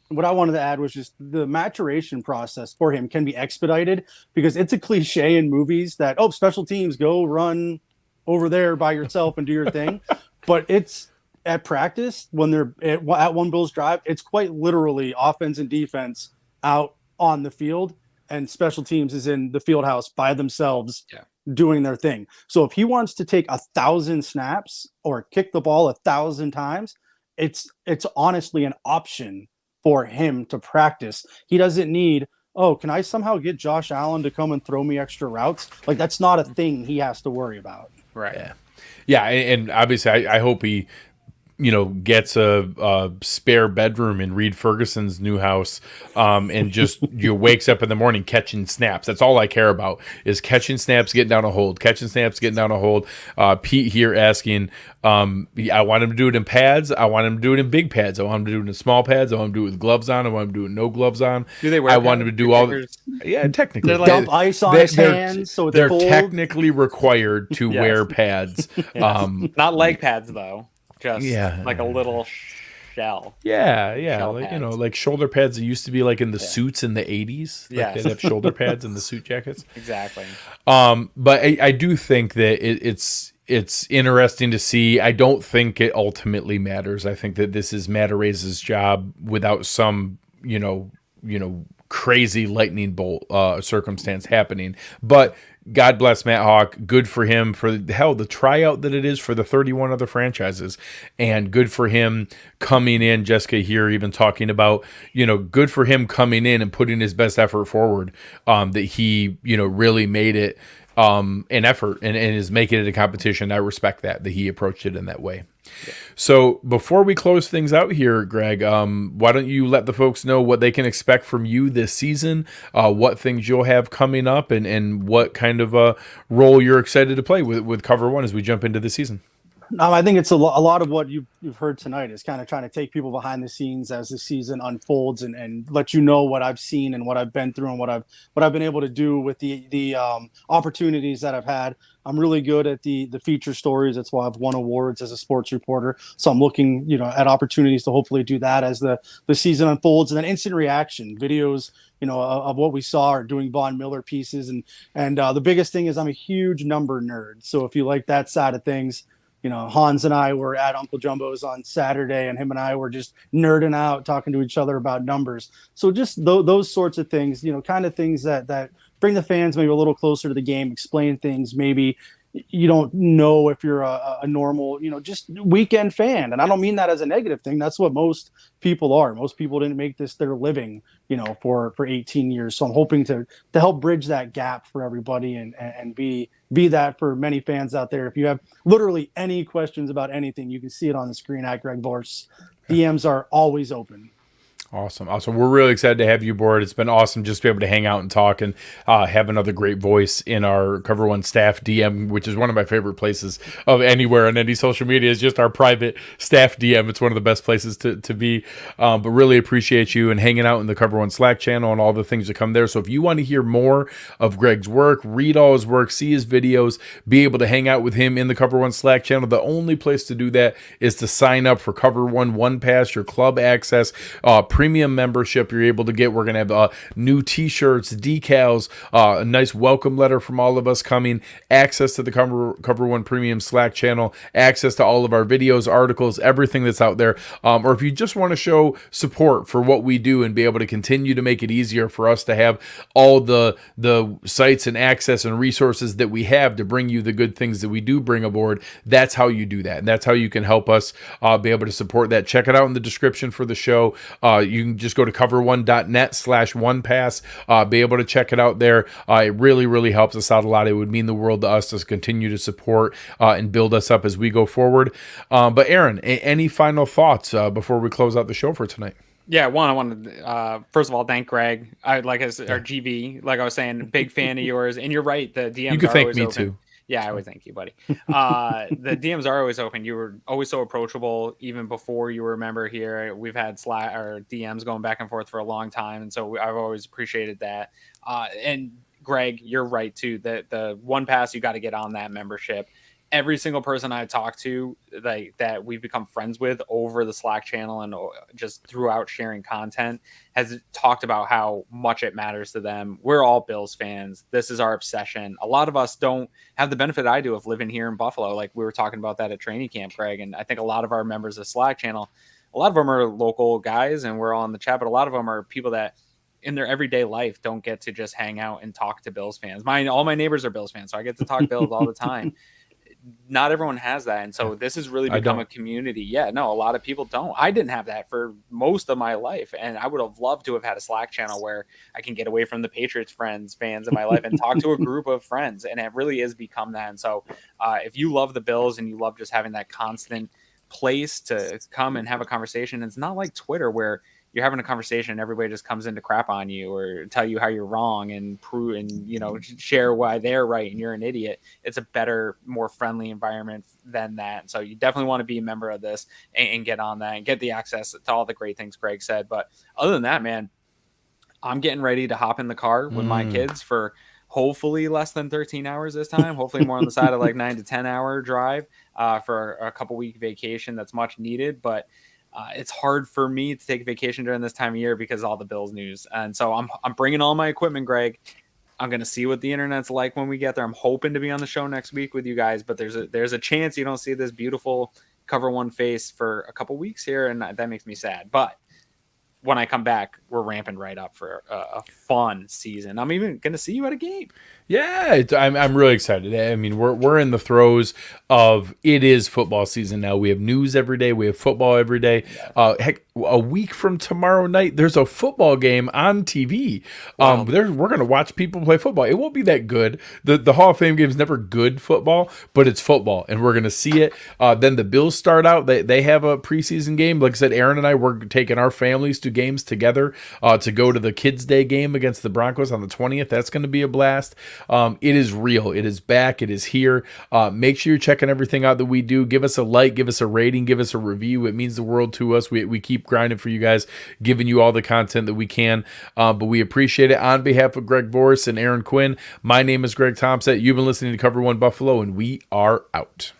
What I wanted to add was just the maturation process for him can be expedited, because it's a cliche in movies that, oh, special teams, go run over there by yourself and do your thing. But it's at practice when they're at one Bills drive, it's quite literally offense and defense out on the field, and special teams is in the field house by themselves doing their thing. So if he wants to take 1,000 snaps or kick the ball 1,000 times, it's honestly an option for him to practice. He doesn't need, oh, can I somehow get Josh Allen to come and throw me extra routes? Like, that's not a thing he has to worry about. Right. Yeah. And obviously I hope he, gets a spare bedroom in Reed Ferguson's new house, and just wakes up in the morning catching snaps. That's all I care about, is catching snaps, getting down a hold, Pete here asking, I want him to do it in pads. I want him to do it in big pads. I want him to do it in small pads. I want him to do it with gloves on. I want him to do it with no gloves on. Do they wear I want him to do all technically. They're like, dump ice on his hands, so they're cold. Technically required to wear pads. Not leg pads though. Just like a little shell. Shell like shoulder pads that used to be like in the suits in the 80s. Like they'd have shoulder pads in the suit jackets. Exactly. But I do think that it's interesting to see. I don't think it ultimately matters. I think that this is Matt Araiza's job without some, crazy lightning bolt circumstance happening. But God bless Matt Hawk. Good for him for the tryout that it is for the 31 other franchises, and good for him coming in. Jessica here even talking about, good for him coming in and putting his best effort forward. That he, really made it an effort and is making it a competition. I respect that he approached it in that way. Yeah. So before we close things out here, Greg, why don't you let the folks know what they can expect from you this season, what things you'll have coming up, and what kind of a role you're excited to play with Cover One as we jump into the season. I think it's a lot of what you've heard tonight is kind of trying to take people behind the scenes as the season unfolds and let you know what I've seen and what I've been through and what I've been able to do with the opportunities that I've had. I'm really good at the feature stories. That's why I've won awards as a sports reporter. So I'm looking, at opportunities to hopefully do that as the season unfolds. And then instant reaction videos, of what we saw, or doing Von Miller pieces. And the biggest thing is I'm a huge number nerd. So if you like that side of things, Hans and I were at Uncle Jumbo's on Saturday, and him and I were just nerding out, talking to each other about numbers. So just those sorts of things, kind of things that bring the fans maybe a little closer to the game, explain things maybe you don't know if you're a normal, just weekend fan. And I don't mean that as a negative thing. That's what most people are. Most people didn't make this their living, for 18 years. So I'm hoping to help bridge that gap for everybody and be that for many fans out there. If you have literally any questions about anything, you can see it on the screen at Greg Vorse. DMs are always open. Awesome. We're really excited to have you aboard. It's been awesome just to be able to hang out and talk and have another great voice in our Cover One staff DM, which is one of my favorite places of anywhere on any social media, is just our private staff DM. It's one of the best places to be. But really appreciate you and hanging out in the Cover One Slack channel and all the things that come there. So if you want to hear more of Greg's work, read all his work, see his videos, be able to hang out with him in the Cover One Slack channel, the only place to do that is to sign up for Cover One Pass, your club access, premium membership you're able to get. We're going to have new t-shirts, decals, a nice welcome letter from all of us coming, access to the Cover One Premium Slack channel, access to all of our videos, articles, everything that's out there. Or if you just want to show support for what we do and be able to continue to make it easier for us to have all the sites and access and resources that we have to bring you the good things that we do bring aboard, that's how you do that. And that's how you can help us be able to support that. Check it out in the description for the show. You can just go to cover1.net/onepass, be able to check it out there. It really, really helps us out a lot. It would mean the world to us to continue to support and build us up as we go forward. But Aaron, any final thoughts before we close out the show for tonight? Yeah, I wanted to first of all thank Greg. Our GB, like I was saying, big fan of yours. And you're right, the DMs you can are thank always me open. too. Yeah, I would thank you, buddy. The DMs are always open. You were always so approachable, even before you were a member here. We've had Slack or DMs going back and forth for a long time, and so I've always appreciated that. And Greg, you're right too. The one pass, you got to get on that membership. Every single person I talk to, that we've become friends with over the Slack channel and just throughout sharing content, has talked about how much it matters to them. We're all Bills fans. This is our obsession. A lot of us don't have the benefit I do of living here in Buffalo. Like we were talking about that at training camp, Greg. And I think a lot of our members of Slack channel, a lot of them are local guys and we're all in the chat, but a lot of them are people that in their everyday life don't get to just hang out and talk to Bills fans. All my neighbors are Bills fans, so I get to talk Bills all the time. Not everyone has that. And so this has really become a community. Yeah, no, a lot of people don't. I didn't have that for most of my life. And I would have loved to have had a Slack channel where I can get away from the Patriots fans in my life and talk to a group of friends. And it really has become that. And so if you love the Bills and you love just having that constant place to come and have a conversation, it's not like Twitter where you're having a conversation and everybody just comes in to crap on you or tell you how you're wrong and prove and, share why they're right and you're an idiot. It's a better, more friendly environment than that. And so you definitely want to be a member of this and get on that and get the access to all the great things Greg said. But other than that, man, I'm getting ready to hop in the car with my kids for hopefully less than 13 hours this time, hopefully more on the side of like 9 to 10 hour drive for a couple week vacation that's much needed. But it's hard for me to take vacation during this time of year because of all the Bills news. And so I'm bringing all my equipment, Greg. I'm going to see what the internet's like when we get there. I'm hoping to be on the show next week with you guys, but there's a chance you don't see this beautiful Cover One face for a couple weeks here. And that makes me sad. But when I come back, we're ramping right up for a fun season. I'm even going to see you at a game. Yeah, I'm really excited. I mean, we're in the throes of it is football season now. We have news every day. We have football every day. Heck, a week from tomorrow night, there's a football game on TV. Wow. We're going to watch people play football. It won't be that good. The Hall of Fame game is never good football, but it's football, and we're going to see it. Then the Bills start out. They have a preseason game. Like I said, Aaron and I, we're taking our families to games together to go to the Kids Day game against the Broncos on the 20th. That's going to be a blast. It is real. It is back. It is here. Make sure you're checking everything out that we do. Give us a like, give us a rating, give us a review. It means the world to us. We keep grinding for you guys, giving you all the content that we can. But we appreciate it. On behalf of Greg Vorse and Aaron Quinn, my name is Greg Tompsett. You've been listening to Cover One Buffalo, and we are out.